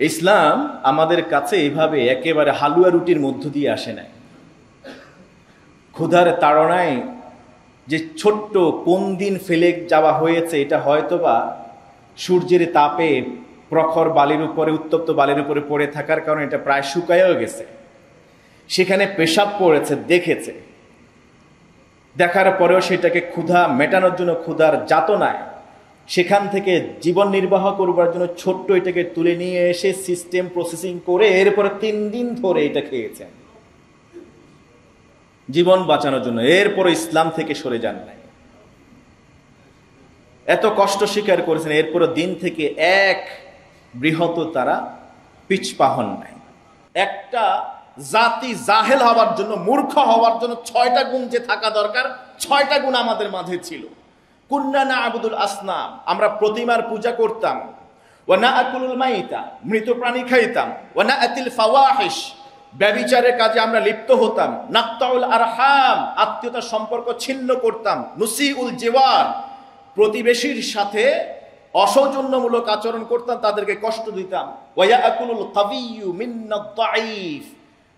ইসলাম আমাদের কাছে এভাবে একেবারে হালুয়া রুটির মধ্য দিয়ে আসে নাই। ক্ষুধার তাড়নায় যে ছোট্ট কোন দিন ফেলে যাওয়া হয়েছে, এটা হয়তোবা সূর্যের তাপে প্রখর বালির উপরে, উত্তপ্ত বালির উপরে পড়ে থাকার কারণে এটা প্রায় শুকায়ও গেছে। সেখানে পেশাব পড়েছে, দেখেছে, দেখার পরেও সেটাকে ক্ষুধা মেটানোর জন্য, ক্ষুধার যাতনায় সেখান থেকে জীবন নির্বাহ করবার জন্য ছোট্ট এটাকে তুলে নিয়ে এসে সিস্টেম প্রসেসিং করে এরপরে 3 দিন ধরে এটা খেয়েছেন জীবন বাঁচানোর জন্য। এরপরে ইসলাম থেকে সরে যান নাই, এত কষ্ট স্বীকার করেছেন, এরপরে দিন থেকে এক বৃহৎ তারা পিছপা হন নাই। একটা জাতি জাহেল হওয়ার জন্য, মূর্খ হওয়ার জন্য 6টা গুণ যে থাকা দরকার, 6টা গুণ আমাদের মাঝে ছিল। কুন্না না'বুদুল আসনাম, আমরা প্রতিমার পূজা করতাম। ওয়া না'কুলুল মাইতা, মৃত প্রাণী খাইতাম। ওয়া না'তিল ফাওয়াহিশ, ব্যভিচারের কাজে আমরা লিপ্ত হতাম। নাকতাউল আরহাম, আত্মীয়তার সম্পর্ক ছিন্ন করতাম। নুসিউল জিওয়ার, প্রতিবেশীর সাথে অসৌজন্যমূলক আচরণ করতাম, তাদেরকে কষ্ট দিতাম। ওয়া ইয়াকুলুল কাবিয়্যু মিন্নাদ দাঈফ,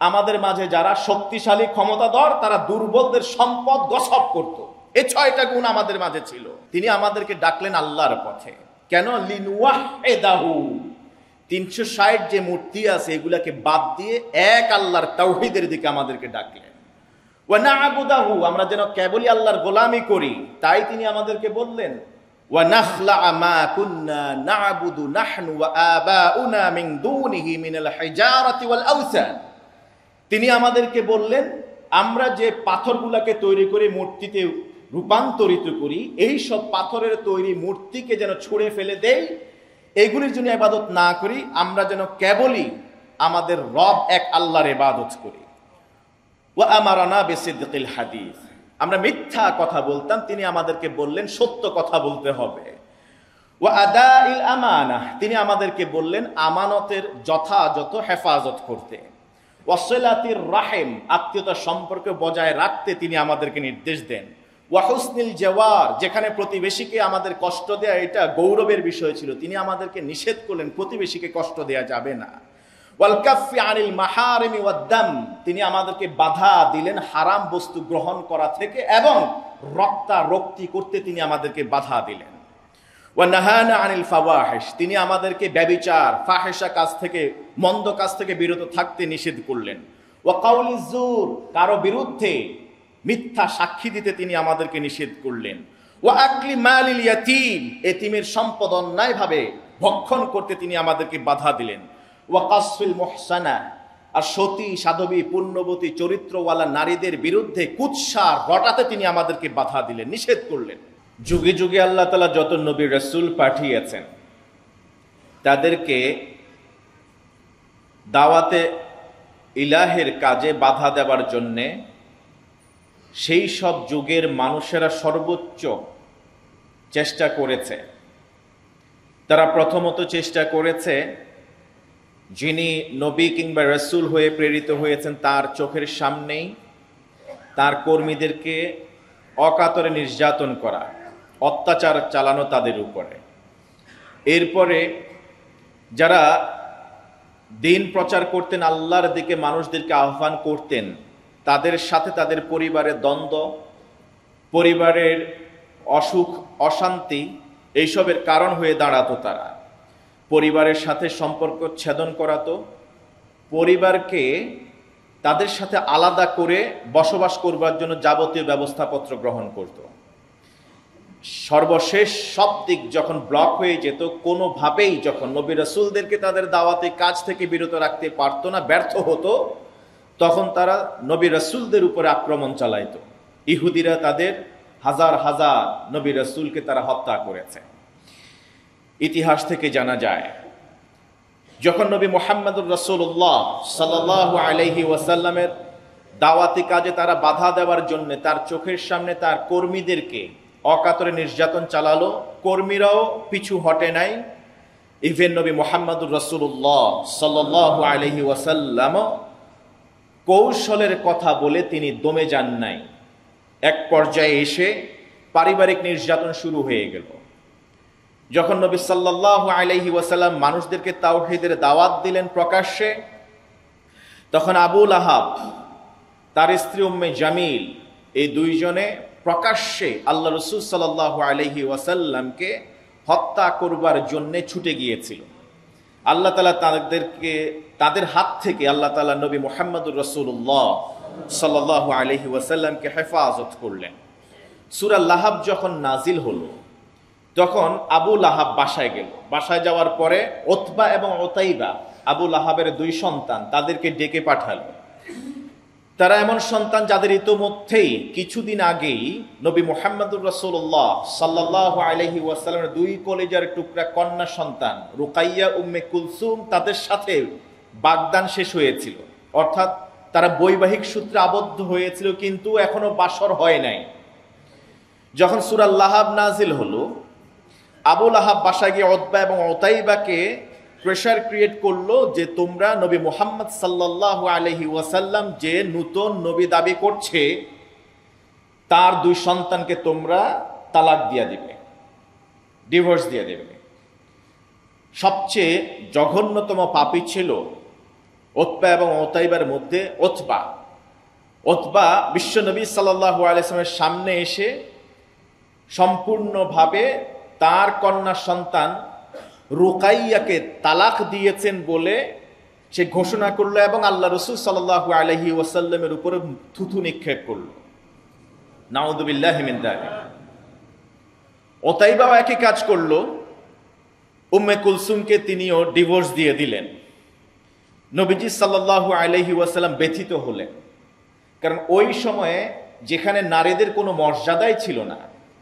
আমাদের মাঝে যারা শক্তিশালী ক্ষমতাধর তারা দুর্বলদের সম্পদ গসব করত। এই 6টা গুণ আমাদের মাঝে ছিল। তিনি আমাদেরকে ডাকলেন আল্লাহর পথে। কেন? লিনওয়াহিদাহু, 360 যে মূর্তি আছে এগুলাকে বাদ দিয়ে এক আল্লাহর তাওহীদের দিকে আমাদেরকে ডাকলেন। ওয়া না'বুদাহু, আমরা যেন কেবলই আল্লাহর গোলামি করি, তাই তিনি আমাদেরকে বললেন ওয়া নাখলা মা কুন্না না'বুদু নাহনু ওয়া আবাউনা মিন দুনিহি মিনাল হিজারাতি ওয়াল আওসান। তিনি আমাদেরকে বললেন আমরা যে পাথরগুলাকে তৈরি করে মূর্তিতে রূপান্তরিত করি, এই সব পাথরের তৈরি মূর্তিকে যেন ছুঁড়ে ফেলে দেই, এগুলির জন্য ইবাদত না করি, আমরা যেন কেবলই আমাদের রব এক আল্লাহর ইবাদত করি। ওয়া আমারানা বিসিদকিল হাদিস, আমরা মিথ্যা কথা বলতাম, তিনি আমাদেরকে বললেন সত্য কথা বলতে হবে। ওয়া আদাইল আমানা, তিনি আমাদেরকে বললেন আমানতের যথাযথ হেফাজত করতে। ওয়াসিলাতির রাহিম, আত্মীয়তার সম্পর্ক বজায় রাখতে তিনি আমাদেরকে নির্দেশ দেন। ওয়া হুসনিল জাওয়ার, যেখানে প্রতিবেশীকে আমাদের কষ্ট দেয়া এটা গৌরবের বিষয় ছিল, তিনি আমাদেরকে নিষেধ করলেন প্রতিবেশীকে কষ্ট দেয়া যাবে না। ওয়াল কাফি আনিল মাহারিমি ওয়াদ দাম, তিনি আমাদেরকে বাধা দিলেন হারাম বস্তু গ্রহণ করা থেকে এবং রক্তারক্তি করতে তিনি আমাদেরকে বাধা দিলেন। ওয়া নাহানা আনিল ফাওয়াহিশ, তিনি আমাদেরকে ব্যভিচার, ফাহিশা কাজ থেকে, মন্দ কাজ থেকে বিরত থাকতে নিষেধ করলেন। ওয়া কাউলিজ জুর, কারো বিরুদ্ধে মিথ্যা সাক্ষী দিতে তিনি আমাদেরকে নিষেধ করলেন। ওয়া আকলি মালিল ইয়াতীম, এতিমের সম্পদ অন্যায়ভাবে ভক্ষণ করতে তিনি আমাদেরকে বাধা দিলেন। ওয়া কাসফিল মুহসানা, আর সতী সাধবী পুণ্যবতী চরিত্রওয়ালা নারীদের বিরুদ্ধে কুৎসা রটাতে তিনি আমাদেরকে বাধা দিলেন, নিষেধ করলেন। যুগে যুগে আল্লাহ তাআলা যত নবী রাসূল পাঠিয়েছেন তাদেরকে দাওয়াতে ইলাহের কাজে বাধা দেওয়ার জন্যে সেই সব যুগের মানুষেরা সর্বোচ্চ চেষ্টা করেছে। তারা প্রথমত চেষ্টা করেছে যিনি নবী কিংবা রাসূল হয়ে প্রেরিত হয়েছেন তার চোখের সামনেই তার কর্মীদেরকে অকাতরে নির্যাতন করা, অত্যাচার চালানো তাদের উপরে। এরপরে যারা দিন প্রচার করতেন, আল্লাহর দিকে মানুষদেরকে আহ্বান করতেন, তাদের সাথে তাদের পরিবারের দ্বন্দ্ব, পরিবারের অসুখ অশান্তি এইসবের কারণ হয়ে দাঁড়াতো। তারা পরিবারের সাথে সম্পর্ক ছেদন করাতো, পরিবারকে তাদের সাথে আলাদা করে বসবাস করবার জন্য যাবতীয় ব্যবস্থাপত্র গ্রহণ করত। সর্বশেষ সব দিক যখন ব্লক হয়ে যেত, কোনোভাবেই যখন নবী রাসূলদেরকে তাদের দাওয়াতে কাজ থেকে বিরত রাখতে পারতো না, ব্যর্থ হতো, তখন তারা নবী রাসূলদের উপরে আক্রমণ চালাইতো। ইহুদিরা তাদের হাজার হাজার নবী রাসূলকে তারা হত্যা করেছে। ইতিহাস থেকে জানা যায় যখন নবী মুহাম্মদুর রাসূলুল্লাহ সাল্লাল্লাহু আলাইহি ওয়াসাল্লামের দাওয়াতি কাজে তারা বাধা দেওয়ার জন্য তার চোখের সামনে তার কর্মীদেরকে অকাতরে নির্যাতন চালালো, কর্মীরাও পিছু হটে নাই। ইভেন নবী মুহাম্মদুর রাসূলুল্লাহ সাল্লাল্লাহু আলাইহি ওয়াসাল্লাম কৌশলের কথা বলে তিনি দমে যান নাই। এক পর্যায়ে এসে পারিবারিক নির্যাতন শুরু হয়ে গেল। যখন নবী সাল্লাল্লাহু আলাইহি ওয়াসাল্লাম মানুষদেরকে তাওহীদের দাওয়াত দিলেন প্রকাশ্যে, তখন আবু লাহাব, তার স্ত্রী উম্মে জামিল, এই দুইজনে প্রকাশ্যে আল্লাহ রাসূল সাল্লাল্লাহু আলাইহি ওয়াসাল্লামকে হত্যা করবার জন্য ছুটে গিয়েছিল। আল্লাহ তাআলা তাদের হাত থেকে আল্লাহ তাআলা নবী মুহাম্মদুর রাসূলুল্লাহ সাল্লাল্লাহু আলাইহি ওয়াসাল্লামকে হেফাজত করলেন। সূরা লাহাব যখন নাজিল হলো, তখন আবু লাহাব বাসায় গেল। বাসায় যাওয়ার পরে উতবা এবং উতাইবা, আবু লাহাবের দুই সন্তান, তাদেরকে ডেকে পাঠালো। তারা এমন সন্তান যাদের ইতোমধ্যেই কিছুদিন আগেই নবী মুহাম্মদুর রাসূলুল্লাহ সাল্লাল্লাহু আলাইহি ওয়াসাল্লামের দুই কলিজার টুকরা কন্যা সন্তান রুকাইয়া উম্মে কুলসুম, তাদের সাথে বাগদান শেষ হয়েছিল, অর্থাৎ তারা বৈবাহিক সূত্রে আবদ্ধ হয়েছিল, কিন্তু এখনো বাসর হয় নাই। যখন সূরা লাহাব নাজিল হলো, আবু লাহাব বাসায় গিয়ে উতবা এবং উতাইবাকে প্রেশার ক্রিয়েট করলো যে তোমরা নবী মুহাম্মদ সাল্লাল্লাহু আলাইহি ওয়াসাল্লাম যে নূতন নবী দাবি করছে, তার দুই সন্তানকে তোমরা তালাক দিয়ে দিবে, ডিভোর্স দিয়ে দেবে। সবচেয়ে জঘন্যতম পাপী ছিল উতবা এবং উতাইবার মধ্যে উতবা বিশ্বনবী সাল্লাল্লাহু আলাইহি ওয়াসাল্লামের সামনে এসে সম্পূর্ণভাবে তার কন্যা সন্তান রুকাইয়াকে তালাক দিয়েছেন বলে সে ঘোষণা করলো এবং আল্লাহ রাসূল সাল্লাল্লাহু আলাইহি ওয়াসাল্লামের উপরে থুথু নিক্ষেপ করলো। নাউযুবিল্লাহি মিন যালিক। উতাইবাও একই কাজ করলো, উম্মে কুলসুমকে তিনিও ডিভোর্স দিয়ে দিলেন। নবীজি সাল্লাল্লাহু আলাইহি ওয়াসাল্লাম ব্যথিত হলেন, কারণ ওই সময়ে যেখানে নারীদের কোনো মর্যাদাই ছিল না,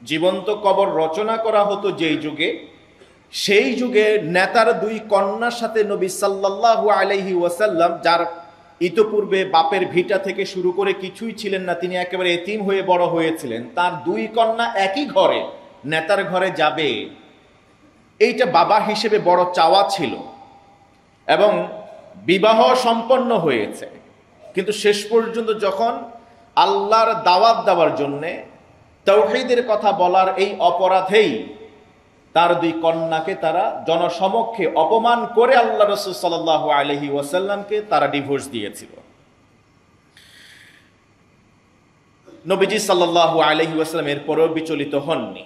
জীবন্ত কবর রচনা করা হতো যেই যুগে, সেই যুগে নেতার দুই কন্যার সাথে নবী সাল্লাল্লাহু আলাইহি ওয়াসাল্লাম, যার ইতোপূর্বে বাপের ভিটা থেকে শুরু করে কিছুই ছিলেন না, তিনি একেবারে এতিম হয়ে বড় হয়েছিলেন, তার দুই কন্যা একই ঘরে নেতার ঘরে যাবে, এইটা বাবা হিসেবে বড় চাওয়া ছিল। এবং বিবাহ সম্পন্ন হয়েছে, কিন্তু শেষ পর্যন্ত যখন আল্লাহর দাওয়াত দেওয়ার জন্যে, তাওহীদের কথা বলার এই অপরাধেই তার দুই কন্যাকে তারা জনসমক্ষে অপমান করে আল্লাহ রাসূল সাল্লাল্লাহু আলাইহি ওয়াসাল্লামকে তারা ডিভোর্স দিয়েছিল। নবীজি সাল্লাল্লাহু আলাইহি ওয়াসাল্লাম এরপরেও বিচলিত হননি।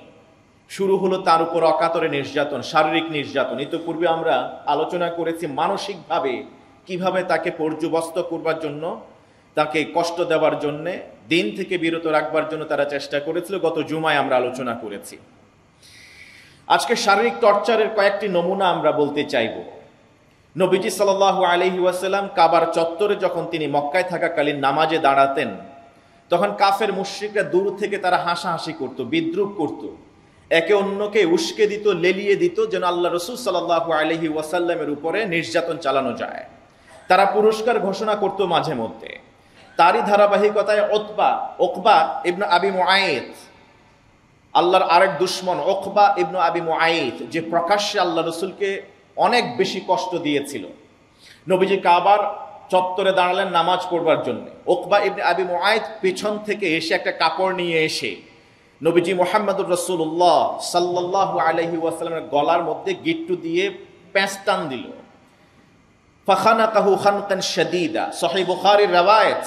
শুরু হলো তার উপর অকাতরে নির্যাতন, শারীরিক নির্যাতন। ইতিপূর্বে আমরা আলোচনা করেছি মানসিকভাবে কিভাবে তাকে পর্যবস্ত করবার জন্য, তাকে কষ্ট দেওয়ার জন্য, দিন থেকে বিরত রাখবার জন্য তারা চেষ্টা করেছিল। গত জুমায় আমরা আলোচনা করেছি। আজকে শারীরিক টর্চারের কয়েকটি নমুনা আমরা বলতে চাইব। নবীজি সাল্লাল্লাহু আলাইহি ওয়াসাল্লাম কাবার চত্বরে যখন তিনি মক্কায় থাকাকালীন নামাজে দাঁড়াতেন, তখন কাফের মুশরিকরা দূর থেকে তারা হাসাহাসি করত, বিদ্রূপ করত, একে অন্যকে উস্কে দিত, লেলিয়ে দিত, যেন আল্লাহ রাসূল সাল্লাল্লাহু আলাইহি ওয়াসাল্লামের উপরে নির্যাতন চালানো যায়। তারা পুরস্কার ঘোষণা করত মাঝে মধ্যে। তারই ধারাবাহিকতায় উকবা ইবনে আবি মুআইত, আল্লাহর আরেক দুশমন উকবা ইবনে আবি মুআইত, যে প্রকাশ্যে আল্লাহ রাসূলকে অনেক বেশি কষ্ট দিয়েছিল, নবীজি কাবার চত্বরে দাঁড়ালেন নামাজ পড়বার জন্য। উকবা ইবনে আবি মুআইত পিছন থেকে এসে একটা কাপড় নিয়ে এসে নবীজি মুহাম্মদুর রাসূলুল্লাহ সাল্লাল্লাহু আলাইহি ওয়াসাল্লামের গলার মধ্যে গিট্টু দিয়ে প্যাঁচ টান দিল। ফাখানাকাহু খানকান শাদীদা, সহিহ বুখারীর রওয়ায়াত,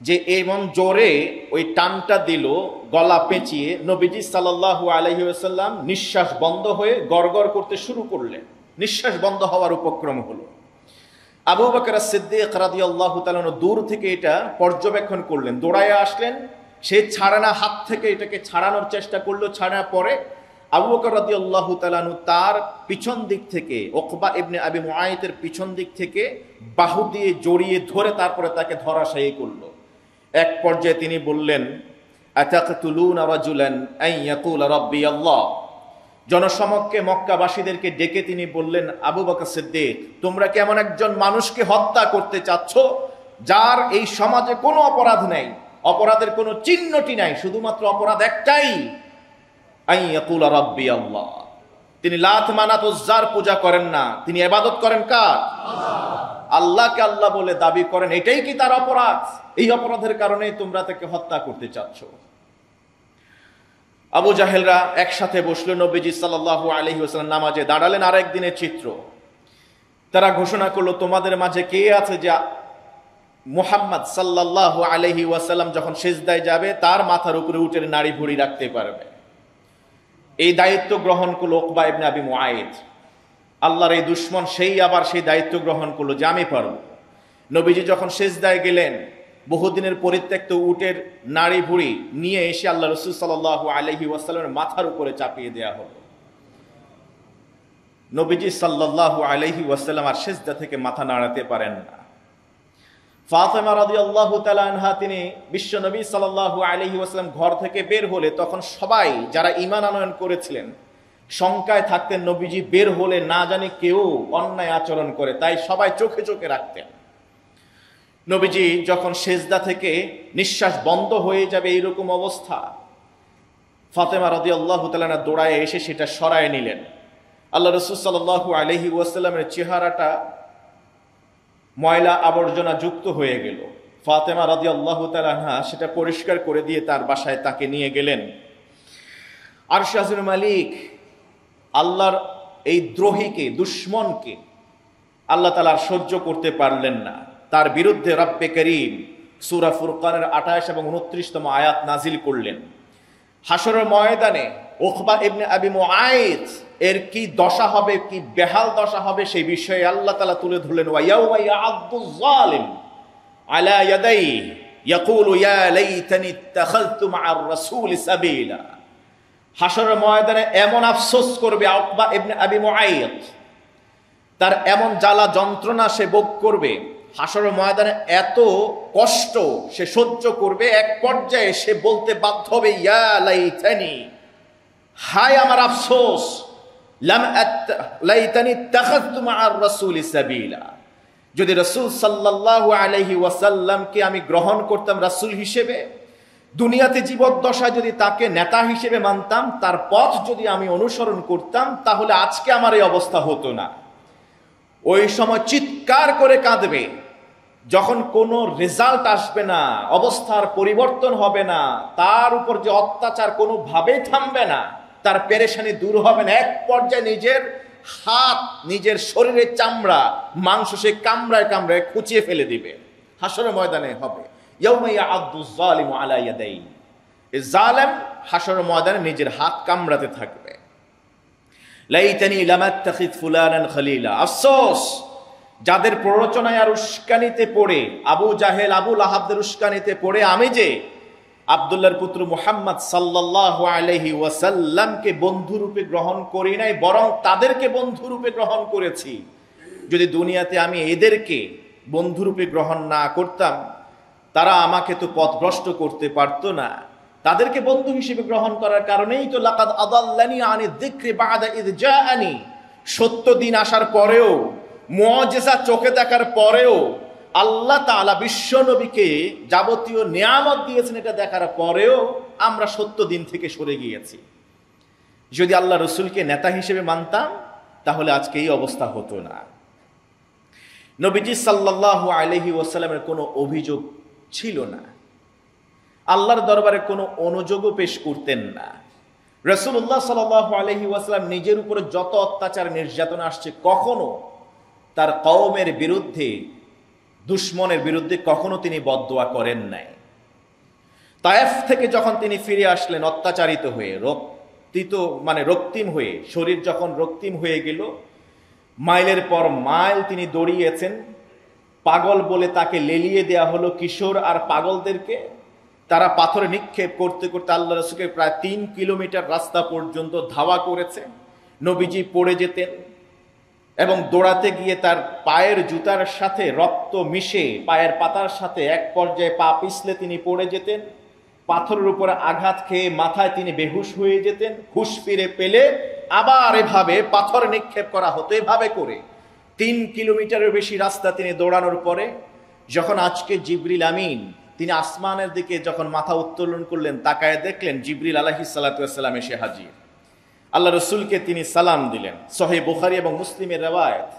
যে এমন জোরে ওই টানটা দিল, গলা পেঁচিয়ে নবীজি সাল্লাল্লাহু আলাইহি ওয়াসাল্লাম নিঃশ্বাস বন্ধ হয়ে গড়গড় করতে শুরু করলেন। নিঃশ্বাস বন্ধ হওয়ার উপক্রম হলো। আবু বকর সিদ্দিক রাদিয়াল্লাহু তাআলা দূর থেকে এটা পর্যবেক্ষণ করলেন, দৌড়ায় আসলেন, সে ছাড়ে না, হাত থেকে এটাকে ছাড়ানোর চেষ্টা করলো, ছাড়ার পরে আবু বকর রাদিয়াল্লাহু তাআলা তার পিছন দিক থেকে, উকবা ইবনে আবি মুআইতের পিছন দিক থেকে বাহু দিয়ে জড়িয়ে ধরে তারপরে তাকে ধরাশায়ী করলো। এক পর্যায়ে তিনি বললেন, আতাকতুলুনা রাজুলান আন ইয়াকুলা রাব্বি আল্লাহ। জনসমক্ষে মক্কাবাসীদেরকে ডেকে তিনি বললেন, আবু বকর সিদ্দিক, তোমরা কি এমন একজন মানুষকে হত্যা করতে চাচ্ছ যার এই সমাজে কোনো অপরাধ নেই, অপরাধের কোনো চিহ্নটি নাই, শুধুমাত্র অপরাধ একটাই, আন ইয়াকুলা রাব্বি আল্লাহ। তিনি লাত মানাত উজ্জার পূজা করেন না, তিনি ইবাদত করেন কার? আল্লাহকে আল্লাহ বলে দাবি করেন, এটাই কি তার অপরাধ? এই অপরাধের কারণে তোমরা তাকে হত্যা করতে চাচ্ছ। আবু জাহেলরা একসাথে বসলো, নবীজি সাল্লাল্লাহু আলাইহি ওয়াসাল্লাম নামাজে দাঁড়ালেন। আরেক দিনের চিত্র, তারা ঘোষণা করলো, তোমাদের মাঝে কে আছে যে মুহাম্মদ সাল্লাল্লাহু আলাইহি ওয়াসাল্লাম যখন সিজদায় যাবে তার মাথার উপরে উটের নাড়ি ভুঁড়ি রাখতে পারবে। এই দায়িত্ব গ্রহণ করলো উকবা ইবনে আবি মুআইদ। আল্লাহর এই দুশমন সেই আবার সেই দায়িত্ব গ্রহণ করলো যে আমি পারবো। নবীজি যখন সিজদায় গেলেন, বহুদিনের পরিত্যক্ত উটের নাড়ি ভুঁড়ি নিয়ে এসে আল্লাহ রাসূল সাল্লাল্লাহু আলাইহি ওয়াসাল্লামের মাথার উপরে চাপিয়ে দেয়া হলো। নবীজি সাল্লাল্লাহু আলাইহি ওয়াসাল্লাম আর সিজদা থেকে মাথা নাড়াতে পারেন না। ফাতেমা রাদিয়াল্লাহু তাআলা আনহা, তিনি বিশ্ব নবী সাল্লাল্লাহু আলাইহি ওয়াসাল্লাম ঘর থেকে বের হলে তখন সবাই যারা ঈমান আনয়ন করেছিলেন শঙ্কায় থাকতেন, নবীজি বের হলে না জানি কেউ অন্যায় আচরণ করে, তাই সবাই চোখে চোখে রাখতেন। নবীজি যখন সিজদা থেকে নিঃশ্বাস বন্ধ হয়ে যাবে এইরকম অবস্থা, ফাতেমা রাদিয়াল্লাহু তাআলা আনহা দৌড়ায় এসে সেটা সরায় নিলেন। আল্লাহ রাসূল সাল্লাল্লাহু আলাইহি ওয়াসাল্লামের চেহারাটা ময়লা আবর্জনা যুক্ত হয়ে গেল। ফাতেমা রাদিয়াল্লাহু তাআলা আনহা সেটা পরিষ্কার করে দিয়ে তার বাসায় তাকে নিয়ে গেলেন। আরশ আজিম মালিক আল্লাহর এই দ্রোহীকে, দুশমনকে আল্লাহ তাআলা আর সহ্য করতে পারলেন না। তার বিরুদ্ধে রব্বে করিম সূরা ফুরকানের 28 এবং 29তম আয়াত নাজিল করলেন। হাসরের ময়দানে উকবা ইবনে আবি মুআইদ এর কি দশা হবে, কি বেহাল দশা হবে, সেই বিষয়ে আল্লাহ তাআলা তুলে ধরলেন। ওয়া ইয়াউমা ইয়া'আদ্দুয যালিম আলা ইয়াদাইহি ইয়াকুলু ইয়া লাইতানি ইত্তাখাযতু মা'আর রাসূলি সাবিলা। হাসরের ময়দানে এমন আফসোস করবে উকবা ইবনে আবি মুআইদ, তার এমন জ্বালা যন্ত্রণা সে ভোগ করবে, হাসরের ময়দানে এত কষ্ট সে সহ্য করবে, এক পর্যায়ে সে বলতে বাধ্য হবে, ইয়া লাইতানি, হায় আমার আফসোস, লাইতানি ইত্তাখাযতু মা'আর রাসূলি সাবিলা, যদি রাসূল সাল্লাল্লাহু আলাইহি ওয়াসাল্লামকে আমি গ্রহণ করতাম রাসূল হিসেবে, দুনিয়াতে জীবদ্দশায় যদি তাকে নেতা হিসেবে মানতাম, তার পথ যদি আমি অনুসরণ করতাম, তাহলে আজকে আমার এই অবস্থা হতো না। ওই সময় চিৎকার করে কাঁদবে, যখন কোনো রেজাল্ট আসবে না, অবস্থার পরিবর্তন হবে না, তার উপর যে অত্যাচার কোনোভাবেই থামবে না, তার পেরেশানি দূর হবে না, এক পর্যায়ে নিজের হাত, নিজের শরীরের চামড়া, মাংস সে কামড়ায় কামড়ায় খুঁচিয়ে ফেলে দিবে। হাসরের ময়দানে হবে ইয়াউমা ইয়া'আদ্দুয যালিমু আলা ইয়াদাইহি, এই জালেম হাসরের ময়দানে নিজের হাত কামড়াতে থাকবে। লাইতানি লাম আত্তাখিয ফুলানান খলিলা, আফসোস যাদের প্ররোচনায় আর উস্কানিতে পড়ে, আবু জাহেল আবু লাহাবদের উস্কানিতে পড়ে আমি যে আব্দুল্লাহর পুত্র মুহাম্মদ সাল্লাল্লাহু আলাইহি ওয়াসাল্লামকে বন্ধুরূপে গ্রহণ করি নাই, বরং তাদেরকে বন্ধুরূপে গ্রহণ করেছি। যদি দুনিয়াতে আমি এদেরকে বন্ধুরূপে গ্রহণ না করতাম, তারা আমাকে তো পথভ্রষ্ট করতে পারতো না। তাদেরকে বন্ধু হিসেবে গ্রহণ করার কারণেই তো লাকাদ আদাল্লানি আনি যিকরি বা'দা ইয জাআনি, সত্য দিন আসার পরেও, মুআজিজা চোখে দেখার পরেও, আল্লাহ তাআলা বিশ্ব নবীকে যাবতীয় নিয়ামত দিয়েছেন এটা দেখার পরেও আমরা সত্য দিন থেকে সরে গিয়েছি। যদি আল্লাহ রসুলকে নেতা হিসেবে মানতাম, তাহলে আজকে এই অবস্থা হতো না। নবীজি সাল্লাল্লাহু আলাইহি ওয়াসাল্লামের কোনো অভিযোগ ছিল না, আল্লাহর দরবারে কোনো অনুযোগও পেশ করতেন না। রাসূলুল্লাহ সাল্লাল্লাহু আলাইহি ওয়াসাল্লাম নিজের উপরে যত অত্যাচার নির্যাতন আসছে, কখনো তার কওমের বিরুদ্ধে, দুশমনের বিরুদ্ধে কখনো তিনি বদদোয়া করেন নাই। তায়েফ থেকে যখন তিনি ফিরে আসলেন অত্যাচারিত হয়ে, রক্তিম হয়ে, শরীর যখন রক্তিম হয়ে গেল, মাইলের পর মাইল তিনি দৌড়িয়েছেন। পাগল বলে তাকে লেলিয়ে দেয়া হলো কিশোর আর পাগলদেরকে। তারা পাথরে নিক্ষেপ করতে করতে আল্লাহ রাসূলকে প্রায় 3 কিলোমিটার রাস্তা পর্যন্ত ধাওয়া করেছে। নবীজি পড়ে যেতেন এবং দৌড়াতে গিয়ে তার পায়ের জুতার সাথে রক্ত মিশে পায়ের পাতার সাথে এক পর্যায়ে পা পিছলে তিনি পড়ে যেতেন। পাথরের উপরে আঘাত খেয়ে মাথায় তিনি বেহুশ হয়ে যেতেন। হুঁশ ফিরে পেলে আবার এভাবে পাথর নিক্ষেপ করা হতো। এভাবে করে 3 কিলোমিটারের বেশি রাস্তা তিনি দৌড়ানোর পরে যখন আজকে জিবরিল আমিন তিনি আসমানের দিকে যখন মাথা উত্তোলন করলেন, তাকায় দেখলেন জিবরিল আলাইহিস সালাতু ওয়াস সালাম এসে হাজির। আল্লাহ রসুলকে তিনি সালাম দিলেন। সহিহ বুখারী এবং মুসলিমের রওয়ায়াত,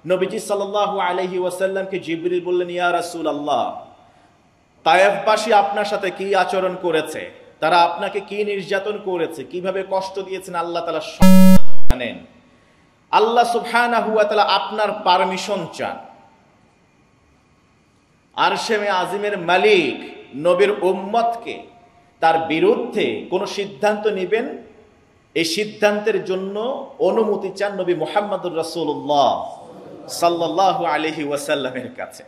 নবীজি সাল্লাল্লাহু আলাইহি ওয়াসাল্লামকে জিবরিল বললেন, ইয়া রাসূলুল্লাহ, তায়েফবাসী আপনার সাথে কি আচরণ করেছে? তারা আপনাকে কি নির্যাতন করেছে, কিভাবে কষ্ট দিয়েছেন, আল্লাহ তাআলা জানেন। আল্লাহ সুবহানাহু ওয়া তাআলা আপনার পারমিশন চান। আরশে আজিমের মালিক নবীর উম্মতকে তার বিরুদ্ধে কোন সিদ্ধান্ত নেবেন, এই সিদ্ধান্তের জন্য অনুমতি চান নবী মুহাম্মদুর রাসূলুল্লাহ সাল্লাল্লাহু আলাইহি ওয়াসাল্লামের কাছে,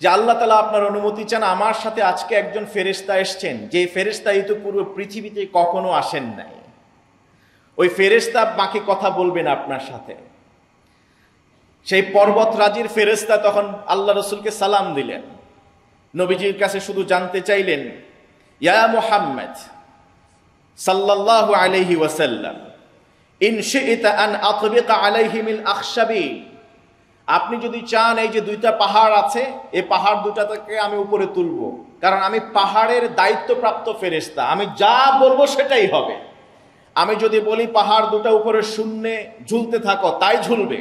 যে আল্লাহ তাআলা আপনার অনুমতি চান। আমার সাথে আজকে একজন ফেরেশতা এসেছেন, যে ফেরেশতা এই তো পুরো পৃথিবীতে কখনো আসেন নাই। ওই ফেরেশতা বাকি কথা বলবেন আপনার সাথে। সেই পর্বত রাজির ফেরেশতা তখন আল্লাহ রাসূলকে সালাম দিলেন, নবীজির কাছে শুধু জানতে চাইলেন, ইয়া মুহাম্মদ সাল্লাল্লাহু আলাইহি ওয়াসাল্লাম, ইন শি'তা আন আতবিকা আলাইহিমিল আখশাবি, আপনি যদি চান এই যে দুইটা পাহাড় আছে, এই পাহাড় দুটা থেকে আমি উপরে তুলব, কারণ আমি পাহাড়ের দায়িত্বপ্রাপ্ত ফেরেশতা, আমি যা বলবো সেটাই হবে। আমি যদি বলি পাহাড় দুটা উপরে শূন্যে ঝুলতে থাকো, তাই ঝুলবে।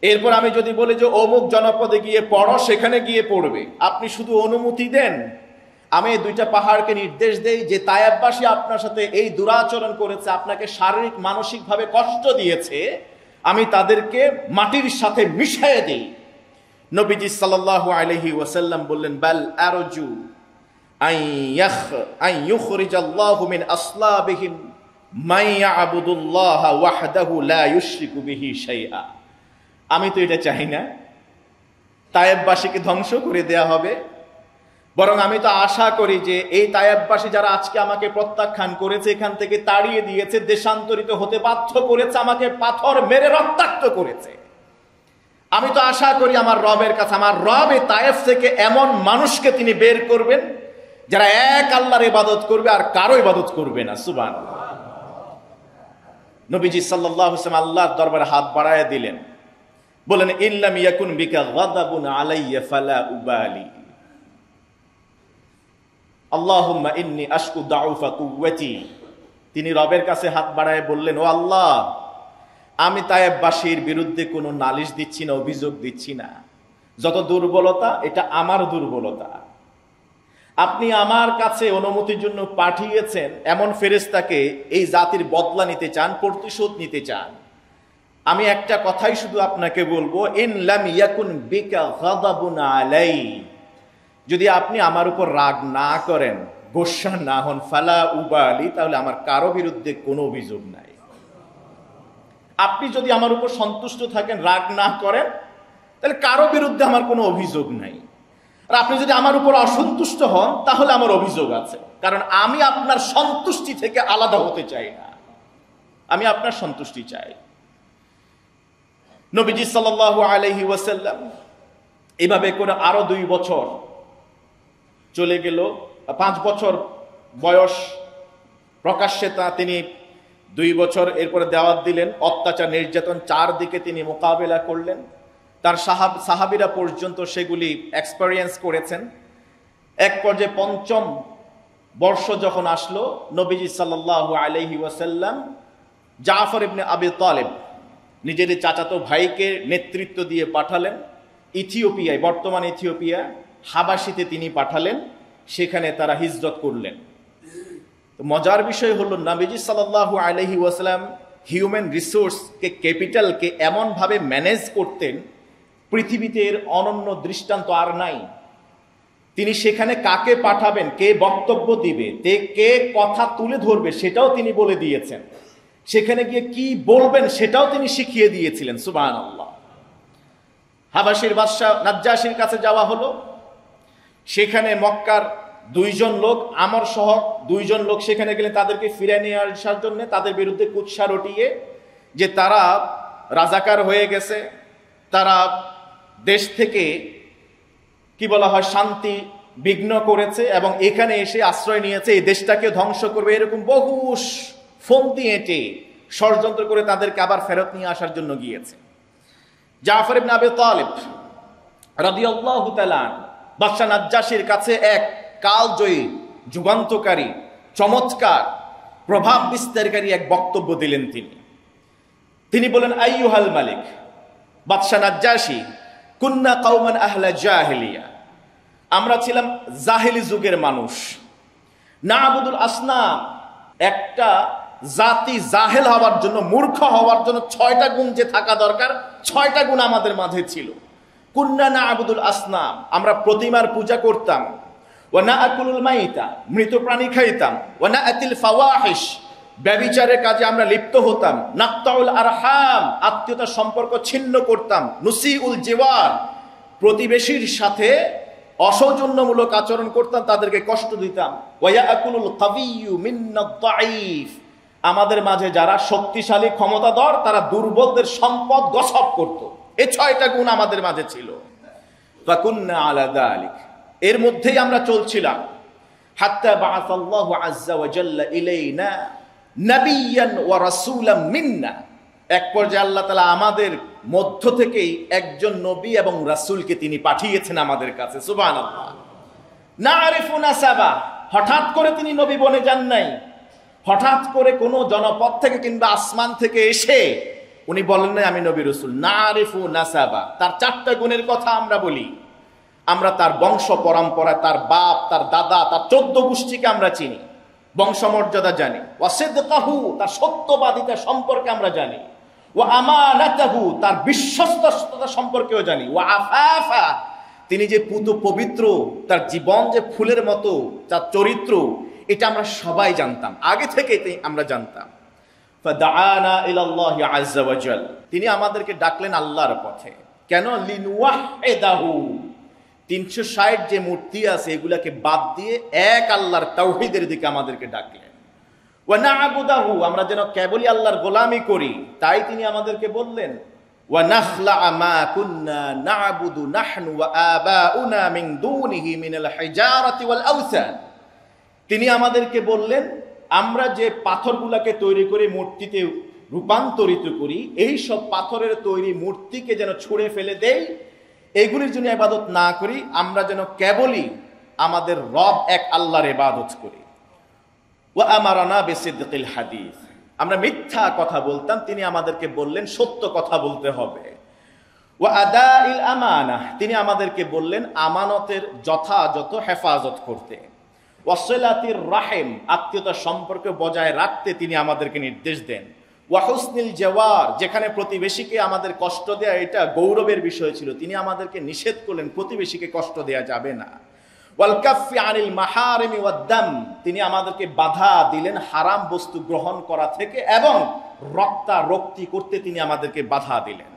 এরপর আমি যদি বলি যে অমুক জনপদে গিয়ে পড়ো, সেখানে গিয়ে পড়বে। আপনি শুধু অনুমতি দেন, আমি এই দুইটা পাহাড়কে নির্দেশ দেই যে তায়েববাসী আপনার সাথে এই দুরাচরণ করেছে, আপনাকে শারীরিক মানসিকভাবে কষ্ট দিয়েছে, আমি তাদেরকে মাটির সাথে মিশিয়ে দেই। নবীজি সাল্লাল্লাহু আলাইহি ওয়াসাল্লাম বললেন, বাল আরজু আন ইউখরিজাল্লাহু মিন আসলাবিহিম মান ইয়াবুদুল্লাহ ওয়াহদাহু লা ইউশরিকু বিহি শাইআ। আমি তো এটা চাই না তায়েববাসীকে ধ্বংস করে দেয়া হবে, বরং আমি তো আশা করি যে এই তায়েববাসী যারা আজকে আমাকে প্রত্যাখ্যান করেছে, এখান থেকে তাড়িয়ে দিয়েছে, দেশান্তরিত হতে বাধ্য করেছে, আমাকে পাথর মেরে রক্তাক্ত করেছে, আমি তো আশা করি আমার রবের কাছে, আমার রব এই তায়েফ থেকে এমন মানুষকে তিনি বের করবেন যারা এক আল্লাহর ইবাদত করবে আর কারো ইবাদত করবে না। সুবহানাল্লাহ। নবীজি সাল্লাল্লাহু আলাইহি ওয়াসাল্লাম আল্লাহর দরবারে হাত বাড়ায় দিলেন, বলেন, ইল্লাম ইয়াকুন বিকা গাদাবুন আলাইয়া ফালা উবালি, আল্লাহুম্মা ইন্নী আশকু দাউফা কুওয়াতি। তিনি রবের কাছে হাত বাড়ায় বললেন, ও আল্লাহ, আমি তায়েববাসীর বিরুদ্ধে কোনো নালিশ দিচ্ছি না, অভিযোগ দিচ্ছি না। যত দুর্বলতা, এটা আমার দুর্বলতা। আপনি আমার কাছে অনুমতির জন্য পাঠিয়েছেন এমন ফেরেশতাকে, এই জাতির বদলা নিতে চান, প্রতিশোধ নিতে চান। আমি একটা কথাই শুধু আপনাকে বলবো, ইন লাম ইয়াকুন বিকা গাদাবুন আলাই, যদি আপনি আমার উপর রাগ না করেন, গোসা না হন, ফালা উবালি, তাহলে আমার কারো বিরুদ্ধে কোনো অভিযোগ নাই। আপনি যদি আমার উপর সন্তুষ্ট থাকেন, রাগ না করেন, তাহলে কারো বিরুদ্ধে আমার কোনো অভিযোগ নাই। আর আপনি যদি আমার উপর অসন্তুষ্ট হন, তাহলে আমার অভিযোগ আছে, কারণ আমি আপনার সন্তুষ্টি থেকে আলাদা হতে চাই না, আমি আপনার সন্তুষ্টি চাই। নবীজি সাল্লাল্লাহু আলাইহি ওয়াসাল্লাম এভাবে করে আরো 2 বছর চলে গেল। 5 বছর বয়স প্রকাশ্যে তিনি 2 বছর এরপরে দাওয়াত দিলেন, অত্যাচার নির্যাতন চারদিকে তিনি মোকাবেলা করলেন। তার সাহাবীরা পর্যন্ত সেগুলি এক্সপেরিয়েন্স করেছেন। এক পর্যায়ে 5ম বর্ষ যখন আসলো, নবীজি সাল্লাল্লাহু আলাইহি ওয়াসাল্লাম জাফর ইবনে আবি তালিব নিজের চাচাতো ভাইকে নেতৃত্ব দিয়ে পাঠালেন ইথিওপিয়ায়, বর্তমান ইথিওপিয়া, হাবাসিতে তিনি পাঠালেন। সেখানে তারা হিজরত করলেন। তো মজার বিষয় হলো, নবীজি সাল্লাল্লাহু আলাইহি ওয়াসাল্লাম হিউম্যান রিসোর্সকে, ক্যাপিটালকে এমনভাবে ম্যানেজ করতেন, পৃথিবীতে এর অনন্য দৃষ্টান্ত আর নাই। তিনি সেখানে কাকে পাঠাবেন, কে বক্তব্য দিবে, কে কথা তুলে ধরবে, সেটাও তিনি বলে দিয়েছেন। সেখানে গিয়ে কি বলবেন সেটাও তিনি শিখিয়ে দিয়েছিলেন। সুবহানাল্লাহ। হাবাসির বাদশা নাজ্জাশীর কাছে যাওয়া হলো। সেখানে মক্কার 2 জন লোক, আমর সহ 2 জন লোক সেখানে গেলেন তাদেরকে ফিরে নিয়ে আসার জন্য, তাদের বিরুদ্ধে কুৎসা রটিয়ে যে তারা রাজাকার হয়ে গেছে, তারা দেশ থেকে কি বলা হয় শান্তি বিঘ্ন করেছে এবং এখানে এসে আশ্রয় নিয়েছে, এই দেশটাকে ধ্বংস করবে, এরকম বহু ফন্দি এঁটে ষড়যন্ত্র করে তাদেরকে আবার ফেরত নিয়ে আসার জন্য গিয়েছে। জাফর ইবনে আবি তালিব রাদিয়াল্লাহু তাআলা বাদশা নাজ্জাশীর কাছে এক কালজয়ী, যুগান্তকারী, চমৎকার, প্রভাব বিস্তারকারী এক বক্তব্য দিলেন। তিনি বলেন, আইয়ুহাল মালিক, বাদশা নাজ্জাশী, কুন্না কওমান আহলা জাহিলিয়া, আমরা ছিলাম জাহিলি যুগের মানুষ। না'বুদুল আসনাম, একটা জাতি জাহেল হওয়ার জন্য, মূর্খ হওয়ার জন্য 6টা গুণ যে থাকা দরকার, 6টা গুণ আমাদের মাঝে ছিল। কুন্না না'বুদুল আসনাম, আমরা প্রতিমার পূজা করতাম। ওয়া না'কুলুল মাইতা, মৃত প্রাণী খাইতাম। ওয়া না'তিল ফাওয়াহিশ, ব্যভিচারের কাজে আমরা লিপ্ত হতাম। নাকতাউল আরহাম, আত্মীয়তার সম্পর্ক ছিন্ন করতাম। নুসিউল জিওয়ার, প্রতিবেশীর সাথে অসৌজন্যমূলক আচরণ করতাম, তাদেরকে কষ্ট দিতাম। ওয়া ইয়াকুলুল কাবিয়্যু মিন্নাদ দাঈফ, আমাদের মাঝে যারা শক্তিশালী ক্ষমতাধর তারা দুর্বলদের সম্পদ গসব করত। এই 6টা গুণ আমাদের মাঝে ছিল। ফাকুন্না আলা যালিক, এর মধ্যেই আমরা চলছিলাম। হাত্তা বাআসাল্লাহু আযজা ওয়া জাল্লা ইলাইনা নাবিয়্যান ওয়া রাসূলাম মিন্না, এক পর্যায়ে আল্লাহ তাআলা আমাদের মধ্য থেকেই একজন নবী এবং রাসূলকে তিনি পাঠিয়েছেন আমাদের কাছে। সুবহানাল্লাহ। নারিফু নাসাবা, হঠাৎ করে তিনি নবী বনে যান নাই। হঠাৎ করে কোনো জনপদ থেকে কিংবা আসমান থেকে এসে উনি বলেন নাই আমি নবী রাসূল। নারিফু নাসাবা, তার 4টা গুণের কথা আমরা বলি। আমরা তার বংশ পরম্পরা, তার বাপ, তার দাদা, তার 14 গোষ্ঠীকে আমরা চিনি, বংশমর্যাদা জানি। ওয়া সিদকাহু, তার সত্যবাদিতা সম্পর্কে আমরা জানি। ওয়া আমানাতাহু, তার বিশ্বস্ততা সম্পর্কেও জানি। ওয়া আফাফা, তিনি যে পুত পবিত্র, তার জীবন যে ফুলের মতো, তার চরিত্র, এটা আমরা সবাই জানতাম, আগে থেকেই আমরা জানতাম। ফাদাআনা ইলাল্লাহি আযজা ওয়া জাল, তিনি আমাদেরকে ডাকলেন আল্লাহর পথে। কেন? লিনুওয়াহিদাহু, 360 যে মূর্তি আছে এগুলাকে বাদ দিয়ে এক আল্লাহর তাওহীদের দিকে আমাদেরকে ডাকলেন। ওয়া না'বুদাহু, আমরা যেন কেবলই আল্লাহর গোলামি করি, তাই তিনি আমাদেরকে বললেন ওয়া নাখলা মা কুন্না না'বুদু নাহনু ওয়া আবাউনা মিন দুনিহি মিনাল হিজারাতি ওয়াল আওসান। তিনি আমাদেরকে বললেন আমরা যে পাথরগুলোকে তৈরি করে মূর্তিতে রূপান্তরিত করি, এই সব পাথরের তৈরি মূর্তিকে যেন ছুঁড়ে ফেলে দেই, এগুলির জন্য ইবাদত না করি, আমরা যেন কেবলই আমাদের রব এক আল্লাহর ইবাদত করি। ওয়া আমারানা বিসিদকিল হাদিস, আমরা মিথ্যা কথা বলতাম, তিনি আমাদেরকে বললেন সত্য কথা বলতে হবে। ওয়া আদাইল আমানা, তিনি আমাদেরকে বললেন আমানতের যথাযথ হেফাজত করতে। ওয়াসিলাতির রাহিম, আত্মীয়তার সম্পর্ক বজায় রাখতে তিনি আমাদেরকে নির্দেশ দেন। ওয়া হুসনিল জাওয়ার, যেখানে প্রতিবেশীকে আমাদের কষ্ট দেয়া এটা গৌরবের বিষয় ছিল, তিনি আমাদেরকে নিষেধ করলেন প্রতিবেশীকে কষ্ট দেয়া যাবে না। ওয়াল কাফফি আনিল মাহারিমি ওয়াদ দাম, তিনি আমাদেরকে বাধা দিলেন হারাম বস্তু গ্রহণ করা থেকে এবং রক্তারক্তি করতে তিনি আমাদেরকে বাধা দিলেন।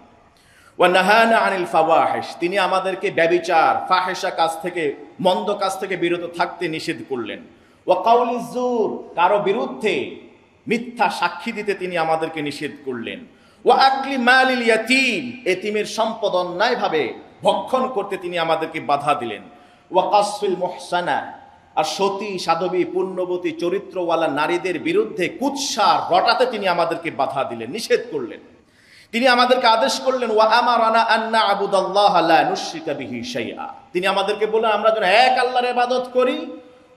ওয়া নাহানা আনিল ফাওয়াহিশ, তিনি আমাদেরকে ব্যভিচার, ফাহিশা কাজ থেকে, মন্দ কাজ থেকে বিরত থাকতে নিষেধ করলেন। ওয়া কাউলিজ জুর, কারো বিরুদ্ধে মিথ্যা সাক্ষী দিতে তিনি আমাদেরকে নিষেধ করলেন। ওয়া আকলি মালিল ইয়াতীম, এতিমের সম্পদ অন্যায়ভাবে ভক্ষণ করতে তিনি আমাদেরকে বাধা দিলেন। ওয়া কাসফিল মুহসানা, আর সতী সাধবী পুণ্যবতী চরিত্রওয়ালা নারীদের বিরুদ্ধে কুৎসা রটাতে তিনি আমাদেরকে বাধা দিলেন, নিষেধ করলেন। তিনি আমাদেরকে আদেশ করলেন ওয়া আমারানা আন না'বুদাল্লাহা লা নুশরিকা বিহি শাইআ, তিনি আমাদেরকে বললেন আমরা যেন এক আল্লাহর ইবাদত করি,